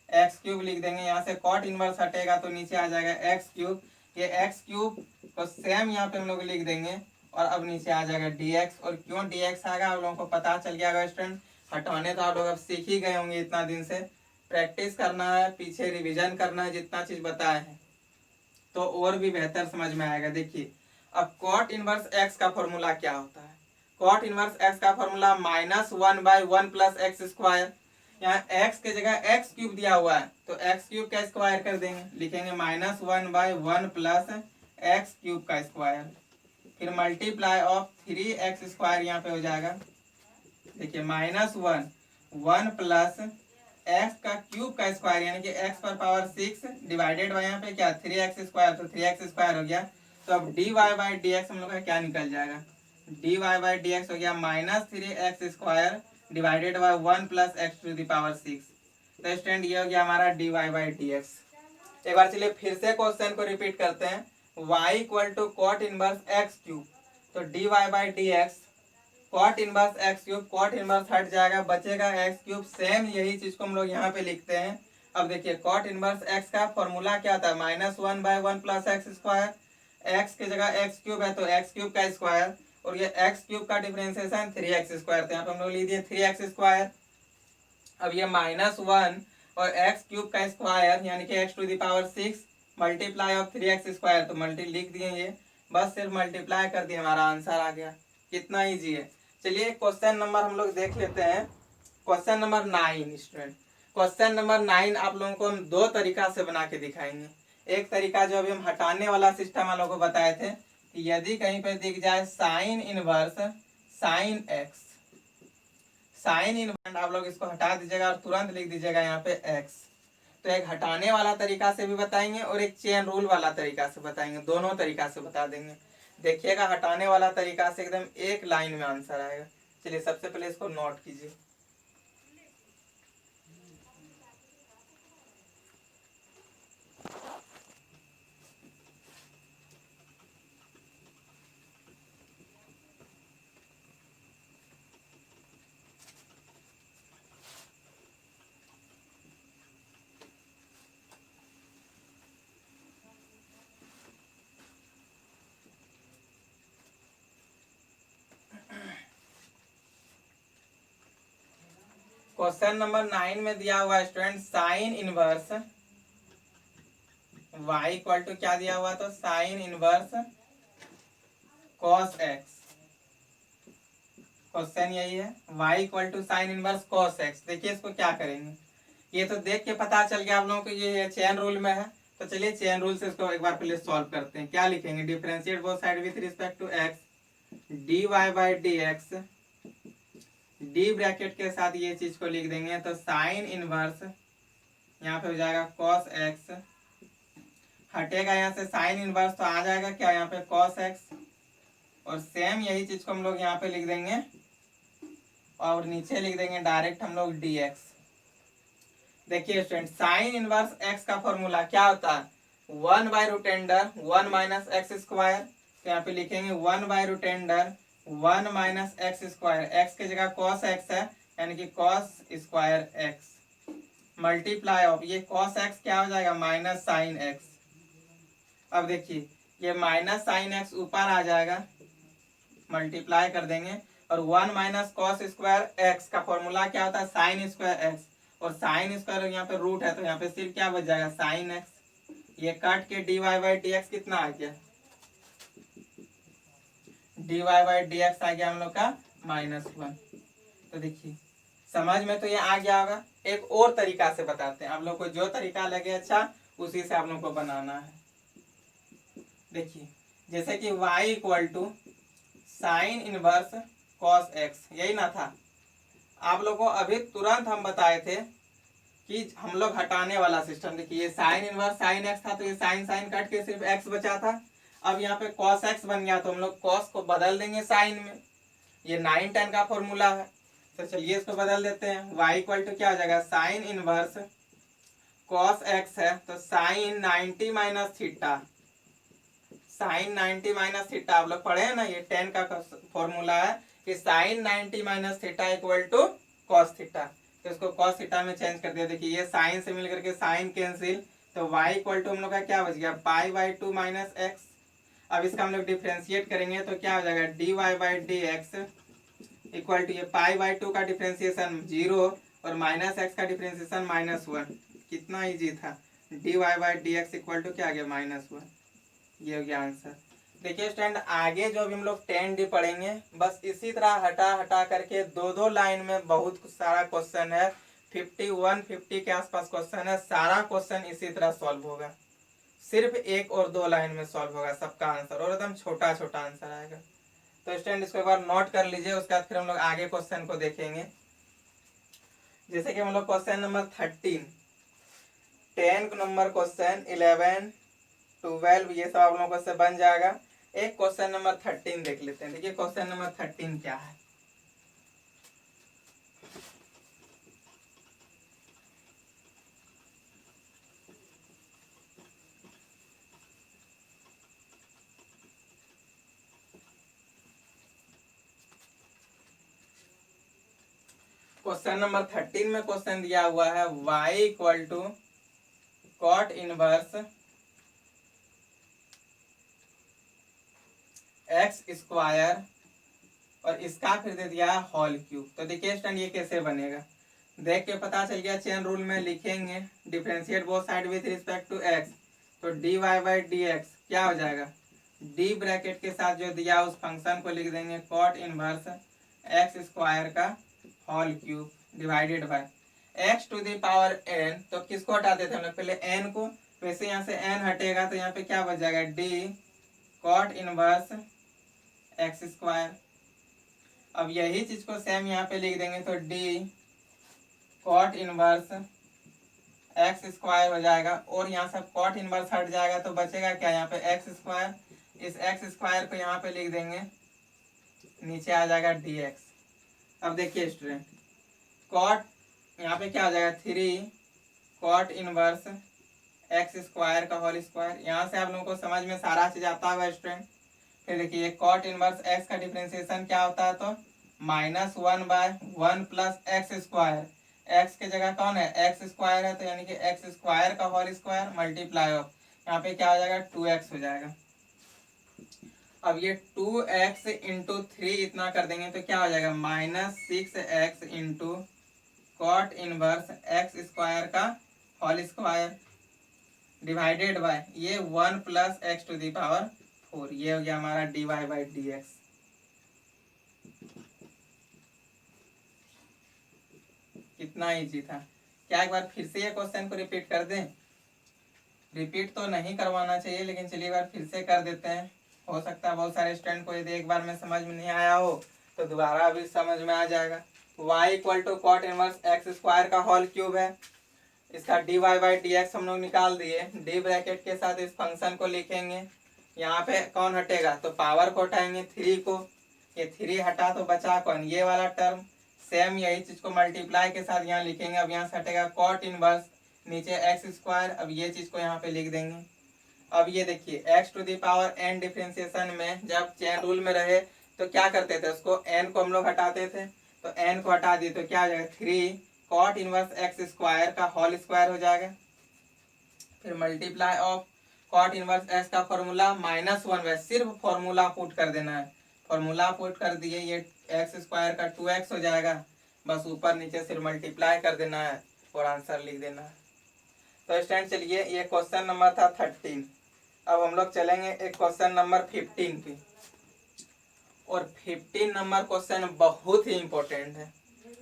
एक्स क्यूब लिख देंगे। यहाँ से कॉट इनवर्स हटेगा तो नीचे आ जाएगा एक्स क्यूब। ये एक्स क्यूब को सेम यहाँ पे हम लोग लिख देंगे और अब नीचे आ जाएगा dx। और क्यों dx आएगा आप लोगों को पता चल गया होगा स्टूडेंट। हटाने तो आप लोग अब सीख ही गए होंगे, इतना दिन से प्रैक्टिस करना है, पीछे रिवीजन करना है, जितना चीज बताया है तो और भी बेहतर समझ में आएगा। देखिए अब कॉट इनवर्स एक्स का फॉर्मूला क्या होता है। कॉट इनवर्स एक्स का फॉर्मूला -1/1 + x²। यहाँ x के जगह एक्स क्यूब दिया हुआ है तो एक्स क्यूब का स्क्वायर कर देंगे, लिखेंगे -1/1 + x³ का स्क्वायर, फिर मल्टीप्लाई ऑफ 3x² यहाँ पे हो जाएगा। देखिए -1 प्लस एक्स का क्यूब का स्क्वायर यानी कि x पर पावर 6 डिवाइडेड बाई यहाँ पे क्या 3x², तो 3x² हो गया। तो अब dy बाई डी एक्स हम लोग का क्या निकल जाएगा, dy बाई डी एक्स हो गया -3x² डिवाइडेड बाई 1 + x⁶। तो स्टूडेंट ये हो गया हमारा dy बाई डी एक्स। एक बार चलिए फिर से क्वेश्चन को रिपीट करते हैं। y = कॉट इनवर्स x³, तो dy by d x cot inverse x³, cot inverse हट जाएगा, बचेगा x³। सेम यही चीज को हम लोग यहाँ पे लिखते हैं। अब देखिए कॉट इनवर्स x का फॉर्मूला क्या था, -1/1 + x²। x के जगह x³ है तो x³ का स्क्वायर, और ये x³ का डिफरेंशिएशन 3x², तो यहाँ पे हम लोग लिख दिए 3x²। अब ये -1 और x³ का स्क्वायर यानी कि x⁶ मल्टीप्लाई ऑफ 3x², तो मल्टी लिख दिए ये, बस सिर्फ मल्टीप्लाई कर दिए, हमारा आंसर आ गया। कितना इजी है। चलिए क्वेश्चन नंबर हम लोग देख लेते हैं, question number 9 student. Question number 9 आप लोगों को हम दो तरीका से बना के दिखाएंगे। एक तरीका जो अभी हम हटाने वाला सिस्टम आप लोगों को बताए थे कि यदि कहीं पे दिख जाए sine inverse sine x, sine inverse आप लोग इसको हटा दीजिएगा और तुरंत लिख दीजिएगा यहाँ पे एक्स। तो एक हटाने वाला तरीका से भी बताएंगे और एक चेन रूल वाला तरीका से बताएंगे, दोनों तरीका से बता देंगे। देखिएगा हटाने वाला तरीका से एकदम एक लाइन में आंसर आएगा। चलिए सबसे पहले इसको नोट कीजिए। क्वेश्चन नंबर 9 में दिया हुआ स्टूडेंट साइन इनवर्स y = क्या दिया हुआ, तो sine inverse cos x। Question यही है y = sine inverse cos x। देखिए इसको क्या करेंगे, ये तो देख के पता चल गया आप लोगों को ये चेन रूल में है। तो चलिए चेन रूल से इसको एक बार पहले सॉल्व करते हैं। क्या लिखेंगे, differentiate both side with respect to x, dy by d x, d bracket के साथ ये चीज को लिख देंगे तो साइन इनवर्स यहाँ पे हो जाएगा cos x, हटेगा यहाँ से साइन इनवर्स तो आ जाएगा क्या यहाँ पे cos x, और सेम यही चीज को हम लोग यहाँ पे लिख देंगे और नीचे लिख देंगे डायरेक्ट हम लोग dx। देखिए स्टूडेंट साइन इनवर्स x का फॉर्मूला क्या होता है, 1/√1 - x²। तो यहाँ पे लिखेंगे 1/√1 - x², x की जगह cos x है यानी कि cos² x, मल्टीप्लाई ऑफ ये cos x क्या हो जाएगा -sin x। अब देखिए ये -sin x ऊपर आ जाएगा, मल्टीप्लाई कर देंगे, और 1 - cos² x का फॉर्मूला क्या होता है sin² x, और sin² यहाँ पे रूट है तो यहाँ पे सिर्फ क्या बच जाएगा sin x। ये काट के dy बाई डी एक्स कितना आ गया, dy बाई डी एक्स आ गया हम लोग का -1। तो देखिए समझ में तो ये आ गया होगा। एक और तरीका से बताते हैं, आप लोग को जो तरीका लगे अच्छा उसी से आप लोग को बनाना है। देखिए जैसे कि y equal to sine inverse cos x, यही ना था। आप लोगों को अभी तुरंत हम बताए थे कि हम लोग हटाने वाला सिस्टम। देखिए ये साइन इनवर्स साइन एक्स था, तो ये साइन साइन कट के सिर्फ एक्स बचा था। अब यहाँ पे कॉस एक्स बन गया, तो हम लोग कॉस को बदल देंगे साइन में। ये 9 10 का फॉर्मूला है, तो चलिए इसको बदल देते हैं। y इक्वल टू क्या हो जाएगा, साइन इनवर्स कॉस एक्स है तो sine 90 minus theta, sine 90 minus theta आप लोग पढ़े हैं ना, ये 10 का फॉर्मूला है कि sine 90 minus theta equal to cos theta. तो इसको कॉस थीटा में चेंज कर दिया। देखिए ये साइन से मिल करके साइन कैंसिल, तो y इक्वल टू हम लोग का क्या बच गया, पाई बाई 2 माइनस एक्स। अब इसका हम लोग डिफ्रेंशिएट करेंगे तो क्या हो जाएगा, d y by d x equal to ये पाई बाई 2 का डिफ्रेंशिएशन 0 और माइनस एक्स का डिफ्रेंशिएशन -1। कितना इजी था, d y by d x equal to क्या आ गया, -1। ये हो गया आंसर। देखिए स्टूडेंट आगे जो भी हम लोग 10D पढ़ेंगे, बस इसी तरह हटा हटा करके दो दो लाइन में बहुत सारा क्वेश्चन है। 51-50 के आसपास क्वेश्चन है, सारा क्वेश्चन इसी तरह सॉल्व होगा। सिर्फ 1 और 2 लाइन में सॉल्व होगा सबका आंसर, और एकदम छोटा छोटा आंसर आएगा। तो स्टूडेंट इसको एक बार नोट कर लीजिए, उसके बाद फिर हम लोग आगे क्वेश्चन को देखेंगे। जैसे कि हम लोग क्वेश्चन नंबर 13, 10 नंबर क्वेश्चन, 11 12 ये सब आप लोगों से बन जाएगा। एक क्वेश्चन नंबर 13 देख लेते हैं। देखिए क्वेश्चन नंबर 13 क्या है। क्वेश्चन नंबर 13 में क्वेश्चन दिया हुआ है y equal to cot inverse x square और इसका फिर दे दिया है होल क्यूब। तो देखिए स्टूडेंट ये कैसे बनेगा, देख के पता चल गया। चेन रूल में लिखेंगे differentiate both side with respect to x, तो d y by d x क्या हो जाएगा, डी ब्रैकेट के साथ जो दिया उस फंक्शन को लिख देंगे कॉट इनवर्स एक्स स्क्वायर का whole cube divided by x to the power n. तो किसको हटा देते हैं हम लोग, पहले एन को, वैसे यहाँ से एन हटेगा तो यहाँ पे क्या बच जाएगा, d cot inverse x square. अब यही चीज को सेम यहाँ पे लिख देंगे, तो d cot inverse x square हो जाएगा, और यहाँ से कॉट इनवर्स हट जाएगा तो बचेगा क्या, यहाँ पे एक्स स्क्वायर। इस एक्स स्क्वायर को यहाँ पे लिख देंगे, नीचे आ जाएगा डी एक्स। अब देखिए स्टूडेंट कॉट यहाँ पे क्या हो जाएगा, 3 कॉट इनवर्स एक्स स्क्वायर का होल स्क्वायर। यहाँ से आप लोगों को समझ में सारा चीज आता होगा स्टूडेंट। फिर देखिए कॉट इनवर्स एक्स का डिफरेंशिएशन क्या होता है, तो -1/1 प्लस एक्स स्क्वायर। एक्स की जगह कौन है, एक्स स्क्वायर है, तो यानी कि एक्स स्क्वायर का होल स्क्वायर मल्टीप्लाई ऑफ यहाँ पे क्या हो जाएगा, 2x हो जाएगा। अब ये 2x इंटू 3 इतना कर देंगे तो क्या हो जाएगा, -6x into cot inverse x square का होल स्क्वायर डिवाइडेड बाय ये 1 plus x to the power 4। ये हो गया हमारा d y by d x. कितना इजी था। क्या एक बार फिर से ये क्वेश्चन को रिपीट कर दें, रिपीट तो नहीं करवाना चाहिए लेकिन चलिए एक बार फिर से कर देते हैं। हो सकता है बहुत सारे स्टूडेंट को यदि एक बार में समझ में नहीं आया हो तो दोबारा भी समझ में आ जाएगा। y equal to cot inverse x square का होल क्यूब है, इसका d y by d x हम लोग निकाल दिए। डी ब्रैकेट के साथ इस फंक्शन को लिखेंगे, यहाँ पे कौन हटेगा, तो पावर को हटाएंगे 3 को, ये 3 हटा तो बचा कौन, ये वाला टर्म। सेम यही चीज को मल्टीप्लाई के साथ यहाँ लिखेंगे। अब यहाँ से हटेगा कॉट इनवर्स, नीचे एक्स स्क्वायर। अब ये चीज को यहाँ पे लिख देंगे। अब ये देखिए x to the power n differentiation में जब चेन रूल में रहे तो क्या करते थे, उसको एन को हम लोग हटाते थे, तो एन को हटा दिए तो क्या हो जाएगा, 3 कॉट इनवर्स एक्स स्क्वायर का होल स्क्वायर हो जाएगा। फिर multiply of cot inverse x का फॉर्मूला -1 है, सिर्फ फॉर्मूला पुट कर देना है। फॉर्मूला पुट कर दिए, ये एक्स स्क्वायर का 2x हो जाएगा, बस ऊपर नीचे सिर्फ मल्टीप्लाई कर देना है और आंसर लिख देना है। तो स्टूडेंट चलिए ये क्वेश्चन नंबर था 13। अब हम लोग चलेंगे एक क्वेश्चन नंबर 15 पे, और 15 नंबर क्वेश्चन बहुत ही इंपॉर्टेंट है।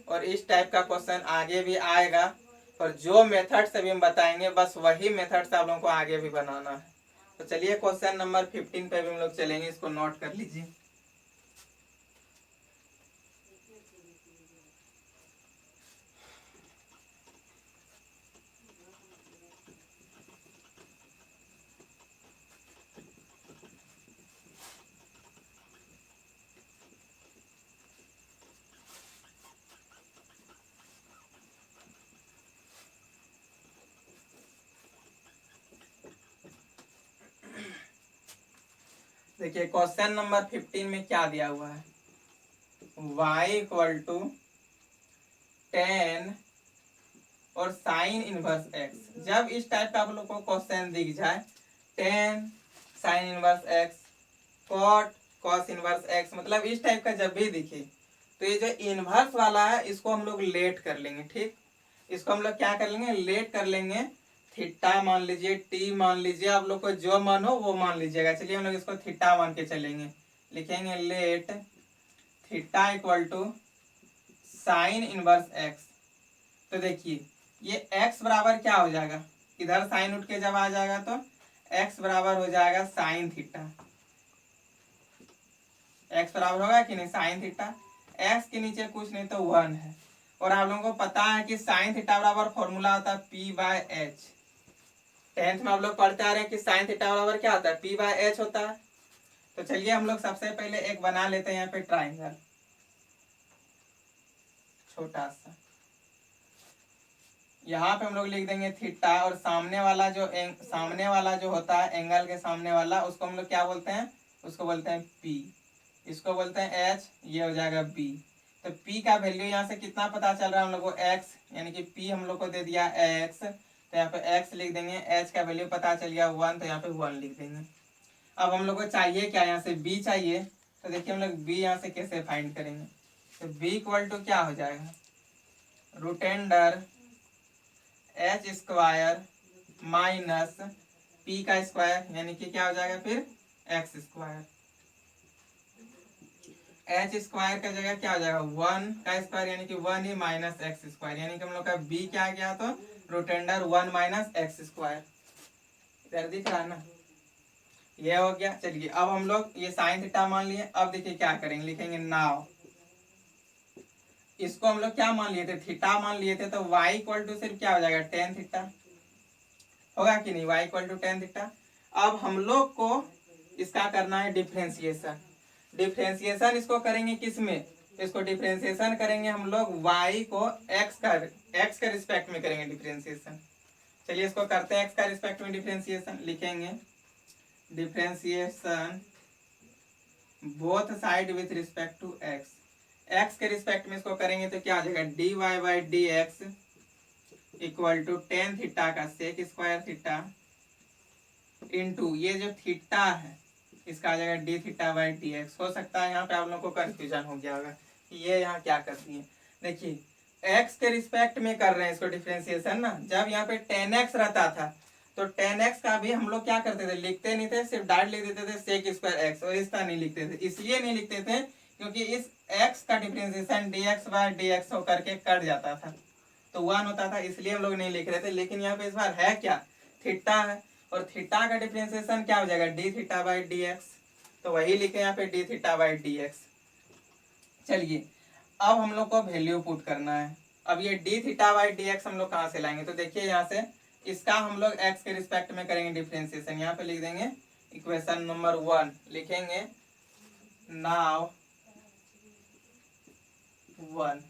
और इस टाइप का क्वेश्चन आगे भी आएगा, और जो मेथड से भी हम बताएंगे बस वही मेथड से आप लोगों को आगे भी बनाना है। तो चलिए क्वेश्चन नंबर 15 पे भी हम लोग चलेंगे, इसको नोट कर लीजिए। देखिए क्वेश्चन नंबर 15 में क्या दिया हुआ है, y इक्वल टू 10 और साइन इनवर्स x। जब इस टाइप का आप लोग को क्वेश्चन दिख जाए 10 sine inverse x, cot cos inverse x, मतलब इस टाइप का जब भी दिखे तो ये जो इनवर्स वाला है इसको हम लोग लेट कर लेंगे। ठीक, इसको हम लोग क्या कर लेंगे, लेट कर लेंगे। थीटा मान लीजिए, टी मान लीजिए, आप लोग को जो मान हो वो मान लीजिएगा। चलिए हम लोग इसको थीटा मान के चलेंगे, लिखेंगे let theta equal to sine inverse x. तो देखिए ये x बराबर क्या हो जाएगा, इधर साइन उठ के जब आ जाएगा तो x बराबर हो जाएगा साइन थीटा। x बराबर होगा कि नहीं, साइन थीटा। x के नीचे कुछ नहीं तो 1 है, और आप लोगों को पता है कि साइन थीटा बराबर फॉर्मूला होता है p/h। 10th में आप लोग पढ़ते आ रहे हैं कि साइन थीटा बराबर क्या होता है, p/h होता है। तो चलिए हम लोग सबसे पहले एक बना लेते हैं यहाँ पे ट्राइंगल, छोटा सा। यहाँ पे हम लोग लिख देंगे थीटा, और सामने वाला जो होता है एंगल के सामने वाला, उसको हम लोग क्या बोलते हैं, उसको बोलते हैं p, इसको बोलते हैं h, ये हो जाएगा b। तो p का वैल्यू यहाँ से कितना पता चल रहा है हम लोग को, x, यानी कि p हम लोग को दे दिया x, तो यहाँ पे x लिख देंगे। h का वैल्यू पता चल गया 1, तो यहाँ पे 1 लिख देंगे। अब हम लोग को चाहिए क्या, यहाँ से b चाहिए। तो देखिए हम लोग b यहाँ से कैसे फाइंड करेंगे, तो b इक्वल टू क्या हो जाएगा, root under h square minus p का स्क्वायर, यानी कि क्या हो जाएगा फिर एक्स स्क्वायर। एच स्क्वायर का जगह क्या हो जाएगा, 1 का स्क्वायर, यानी कि 1 ही माइनस एक्स स्क्वायर, यानी कि हम लोग का बी क्या आ गया, तो root under 1 minus x square. इधर दिख रहा है ना, ये हो गया। चलिए अब हम लोग ये साइन थीटा मान लिए। अब देखिए क्या करेंगे, लिखेंगे नाउ, इसको हम लोग क्या मान लिए थे, थीटा मान लिए थे, तो y इक्वल टू सिर्फ क्या हो जाएगा, टेन थीटा होगा कि नहीं, y equal to tan theta. अब हम लोग को इसका करना है डिफ्रेंसिएशन। डिफ्रेंसिएशन इसको करेंगे किस में, इसको डिफ्रेंसिएशन करेंगे हम लोग y को x के रिस्पेक्ट में करेंगे डिफ्रेंसिएशन। चलिए इसको करते हैं x का रिस्पेक्ट में डिफ्रेंसिएशन, लिखेंगे differentiation both side with respect to x। x के रिस्पेक्ट में इसको करेंगे तो क्या आ जाएगा, dy/dx equal to tan theta का सेक स्क्वायर थीटा इंटू ये जो थीटा है इसका आ जाएगा D theta by d x. हो सकता है यहाँ पे आप लोगों को कंफ्यूजन हो गया होगा कि ये यहाँ क्या कर दिए। देखिए x के रिस्पेक्ट में कर रहे हैं इसको डिफरेंशिएशन ना, जब यहाँ पे 10x रहता था तो 10x का भी हम लोग क्या करते थे, लिखते नहीं थे, सिर्फ डायरेक्ट लिख देते थे सेक स्क्वायर एक्स, और इसका नहीं लिखते थे। इसलिए नहीं लिखते थे क्योंकि इस x का डिफरेंशिएशन dx बाय dx होकर के कट जाता था, तो 1 होता था, इसलिए हम लोग नहीं लिख रहे थे। लेकिन यहाँ पे इस बार है क्या, थीटा है, और थीटा का डिफरेंशिएशन क्या हो जाएगा, D theta by d x, तो वही लिखे यहाँ पे D theta by d x. चलिए अब हम लोग को वैल्यू पुट करना है। अब ये d theta by d x हम लोग कहाँ से लाएंगे, तो देखिए यहाँ से इसका हम लोग एक्स के रिस्पेक्ट में करेंगे डिफरेंशिएशन। यहाँ पे लिख देंगे इक्वेशन नंबर 1, लिखेंगे नाउ 1।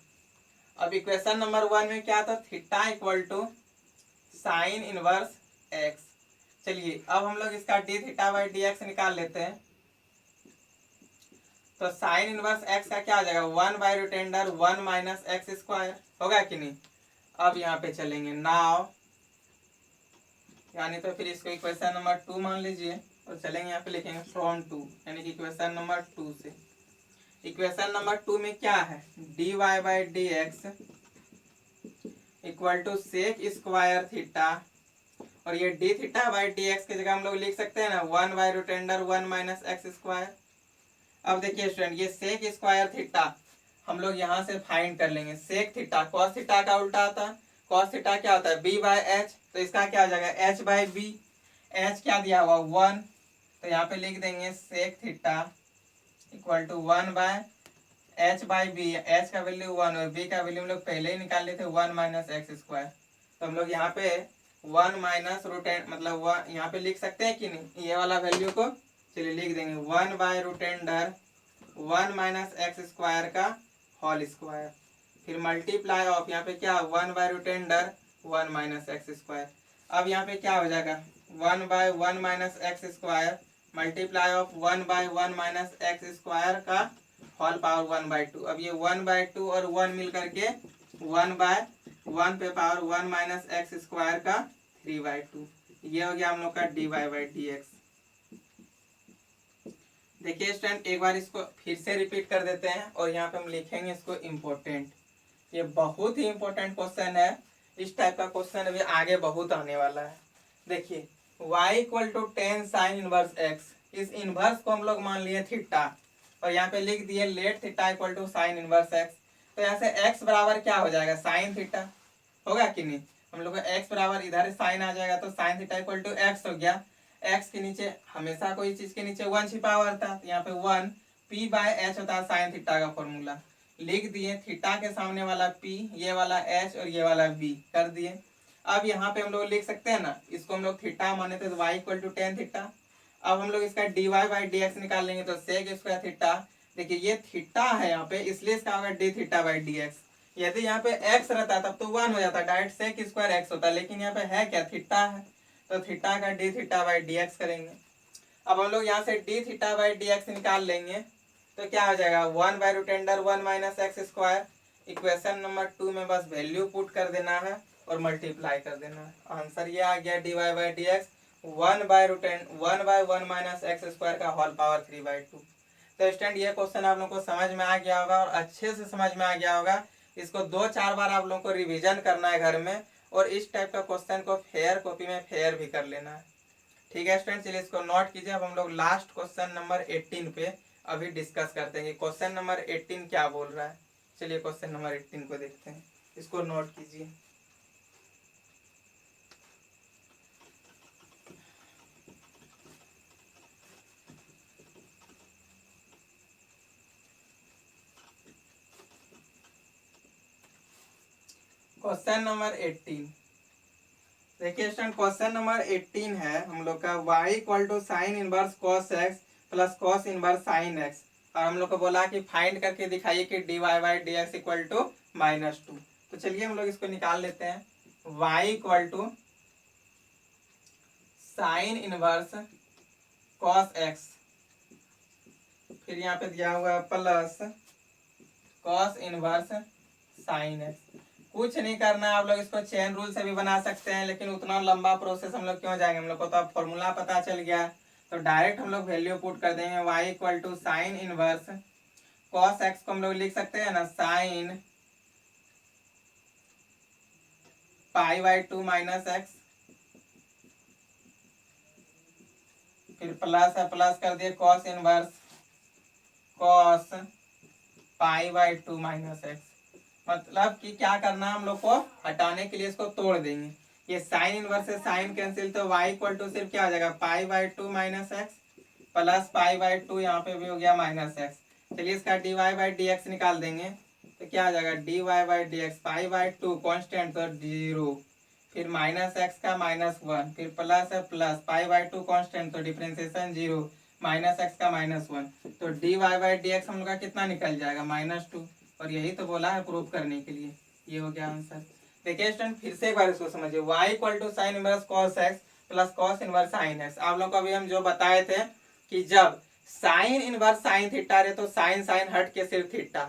अब इक्वेशन नंबर 1 में क्या था, theta equal to sine inverse x. चलिए अब हम लोग इसका d theta by d x निकाल लेते हैं, तो साइन इनवर्स एक्स का क्या हो जाएगा, 1 by root under 1 minus x square, होगा कि नहीं। अब यहाँ पे चलेंगे नाउ, यानी तो फिर इसको इक्वेशन नंबर 2 मान लीजिए, और चलेंगे यहाँ पे लिखेंगे फ्रॉम 2, यानी कि इक्वेशन नंबर 2 से। इक्वेशन नंबर 2 में क्या है, d y by d x equal to sec square theta, और ये d theta by d x की जगह हम लोग लिख सकते हैं ना 1 by root under 1 minus x square. अब देखिए स्टूडेंट, ये सेक स्क्वायर थीटा हम लोग यहाँ से फाइंड कर लेंगे सेक थीटा, कॉस थीटा का उल्टा होता है, कॉस थीटा क्या होता है बी बाय एच, तो इसका क्या हो जाएगा एच बाई बी, एच क्या दिया हुआ 1, तो यहाँ पे लिख देंगे sec theta equal to 1 by h by b, h का वैल्यू 1 और बी का वैल्यू हम लोग पहले ही निकाल लिए थे 1 माइनस एक्स स्क्वायर, तो हम लोग यहाँ पे 1 माइनस रूट एन मतलब यहाँ पे लिख सकते हैं कि नहीं ये वाला वैल्यू को, चलिए लिख देंगे 1 by root under 1 minus x square का होल स्क्वायर, फिर मल्टीप्लाई ऑफ यहाँ पे क्या 1 by root under 1 minus x square, अब यहाँ पे क्या हो जाएगा 1 by 1 minus x square multiply of 1 by 1 minus x square का होल पावर 1/2, अब ये 1/2 और 1 मिल करके 1/1 पे पावर 1 माइनस एक्स स्क्वायर का 3/2, ये हो गया हम लोग का dy बाई डी एक्स। देखिए स्टूडेंट एक बार इसको फिर से रिपीट कर देते हैं और यहाँ पे हम लिखेंगे इसको इम्पोर्टेंट, ये बहुत ही इम्पोर्टेंट क्वेश्चन है, इस टाइप का क्वेश्चन अभी आगे बहुत आने वाला है। देखिए y equal to 10 sine inverse x, इस इनवर्स को हम लोग मान लिए थीटा और यहाँ पे लिख दिए let theta equal to sine inverse x, तो यहाँ से x बराबर क्या हो जाएगा साइन थीटा होगा कि नहीं, हम लोग का x बराबर इधर साइन आ जाएगा तो sine theta equal to x हो गया, x के नीचे हमेशा कोई चीज के नीचे 1 छिपा हुआ रहता है, तो यहाँ पे 1 p बाय एच होता है साइन थीटा का फॉर्मूला, लिख दिए थीटा के सामने वाला p, ये वाला h और ये वाला v कर दिए। अब यहाँ पे हम लोग लिख सकते हैं ना, इसको हम लोग थीटा माने थे तो y इक्वल टू 10 थीटा, अब हम लोग इसका dy बाई डी एक्स निकाल लेंगे तो सेक स्क्वायर थीटा, देखिए ये थीटा है यहाँ पे इसलिए इसका होगा D theta by d x, यदि यहाँ पे x रहता तब तो 1 हो जाता डायरेक्ट सेक स्क्वायर x होता, लेकिन यहाँ पे है क्या थीटा है तो थीटा का d theta by d x करेंगे। अब हम लोग यहाँ से d theta by d x निकाल लेंगे तो क्या हो जाएगा 1 by root under 1 minus x square, equation number 2 में बस वैल्यू पुट कर देना है और मल्टीप्लाई कर देना है, आंसर ये आ गया d y by d x 1 by 1 minus x square का होल पावर 3/2। तो स्टूडेंट ये क्वेश्चन आप लोगों को समझ में आ गया होगा और अच्छे से समझ में आ गया होगा, इसको 2-4 बार आप लोगों को रिवीजन करना है घर में और इस टाइप का क्वेश्चन को फेयर कॉपी में फेयर भी कर लेना है। ठीक है स्टूडेंट, चलिए इसको नोट कीजिए। अब हम लोग लास्ट क्वेश्चन नंबर 18 पे अभी डिस्कस करते हैं कि क्वेश्चन नंबर 18 क्या बोल रहा है। चलिए क्वेश्चन नंबर 18 को देखते हैं, इसको नोट कीजिए। क्वेश्चन नंबर 18 देखिए स्टूडेंट, क्वेश्चन नंबर 18 है हम लोग का y equal to sine inverse cos x plus cos inverse sine x, और हम लोग को बोला कि फाइंड करके दिखाइए कि dy by d x equal to -2। तो चलिए हम लोग इसको निकाल लेते हैं, y equal to sine inverse cos x, फिर यहाँ पे दिया हुआ है plus cos inverse sine x। कुछ नहीं करना है, आप लोग इसको चेन रूल से भी बना सकते हैं, लेकिन उतना लंबा प्रोसेस हम लोग क्यों जाएंगे, हम लोग को तो अब फॉर्मूला पता चल गया, तो डायरेक्ट हम लोग वैल्यू पुट कर देंगे y equal to sine inverse cos x को हम लोग लिख सकते हैं ना साइन π/2 माइनस एक्स, फिर प्लस है प्लस कर दिए cos inverse cos π/2 minus x, मतलब कि क्या करना है हम लोग को हटाने के लिए इसको तोड़ देंगे, ये साइन इनवर्स से साइन कैंसिल, तो y इक्वल टू सिर्फ क्या हो जाएगा π/2 माइनस एक्स प्लस π/2 यहाँ पे भी हो गया माइनस एक्स। चलिए इसका dy बाई डी एक्स निकाल देंगे तो क्या आ जाएगा dy by d x π/2 constant तो 0, फिर माइनस एक्स का -1, फिर प्लस है प्लस π/2 कॉन्स्टेंट तो डिफरेंशिएशन 0, माइनस एक्स का -1, तो dy बाई डी एक्स हम लोग का कितना निकल जाएगा -2, और यही तो बोला है प्रूफ करने के लिए, ये हो गया आंसर। देखिए स्टूडेंट फिर से एक बार इसको समझिए, y equal to sine inverse cos x plus cos inverse sine x, आप लोग को अभी हम जो बताए थे कि जब साइन इनवर्स साइन थीटा रहे तो साइन साइन हट के सिर्फ theta,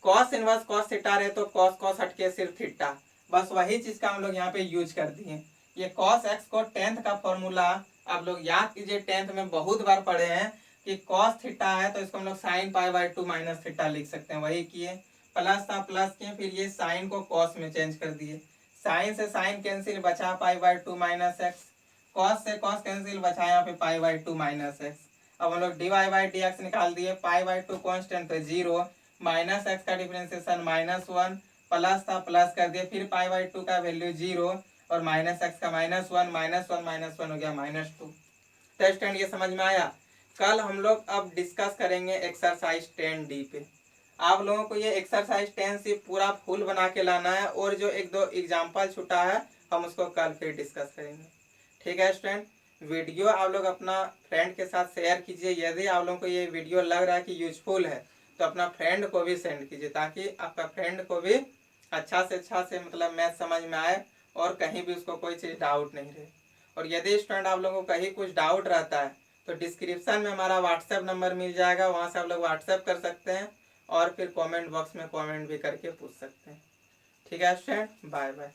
cos inverse cos theta रहे तो कॉस कॉस हट के सिर्फ थीटा, बस वही चीज का हम लोग यहाँ पे यूज कर दिए। ये कॉस एक्स को 10th का फॉर्मूला आप लोग याद कीजिए, 10th में बहुत बार पढ़े हैं कि कॉस थीटा है तो इसको हम लोग साइन π/2 माइनस थीटा लिख सकते हैं, वही किए, प्लस था प्लस किए, फिर ये साइन को कॉस में चेंज कर दिए, साइन से साइन कैंसिल बचा π/2 माइनस एक्स, कॉस से कॉस कैंसिल बचा यहाँ पे π/2 माइनस एक्स। अब हम लोग dy बाई डी एक्स निकाल दिए, π/2 कॉन्स्टेंट तो 0, माइनस एक्स का डिफ्रेंसिएशन -1 प्लस था प्लस कर दिया, फिर π/2 का वैल्यू 0 और माइनस एक्स का -1 -1 हो गया -2। तो स्टूडेंट ये समझ में आया। कल हम लोग अब डिस्कस करेंगे एक्सरसाइज 10D पे। आप लोगों को ये एक्सरसाइज 10 से पूरा फुल बना के लाना है और जो एक दो एग्जाम्पल छूटा है हम उसको कल फिर डिस्कस करेंगे। ठीक है स्टूडेंट, वीडियो आप लोग अपना फ्रेंड के साथ शेयर कीजिए। यदि आप लोगों को ये वीडियो लग रहा है कि यूजफुल है तो अपना फ्रेंड को भी सेंड कीजिए, ताकि आपका फ्रेंड को भी अच्छा से मतलब मैथ समझ में आए और कहीं भी उसको कोई चीज़ डाउट नहीं रहे। और यदि स्टूडेंट आप लोगों को कहीं कुछ डाउट रहता है तो डिस्क्रिप्शन में हमारा व्हाट्सएप नंबर मिल जाएगा, वहाँ से आप लोग व्हाट्सएप कर सकते हैं और फिर कमेंट बॉक्स में कमेंट भी करके पूछ सकते हैं। ठीक है स्टूडेंट, बाय बाय।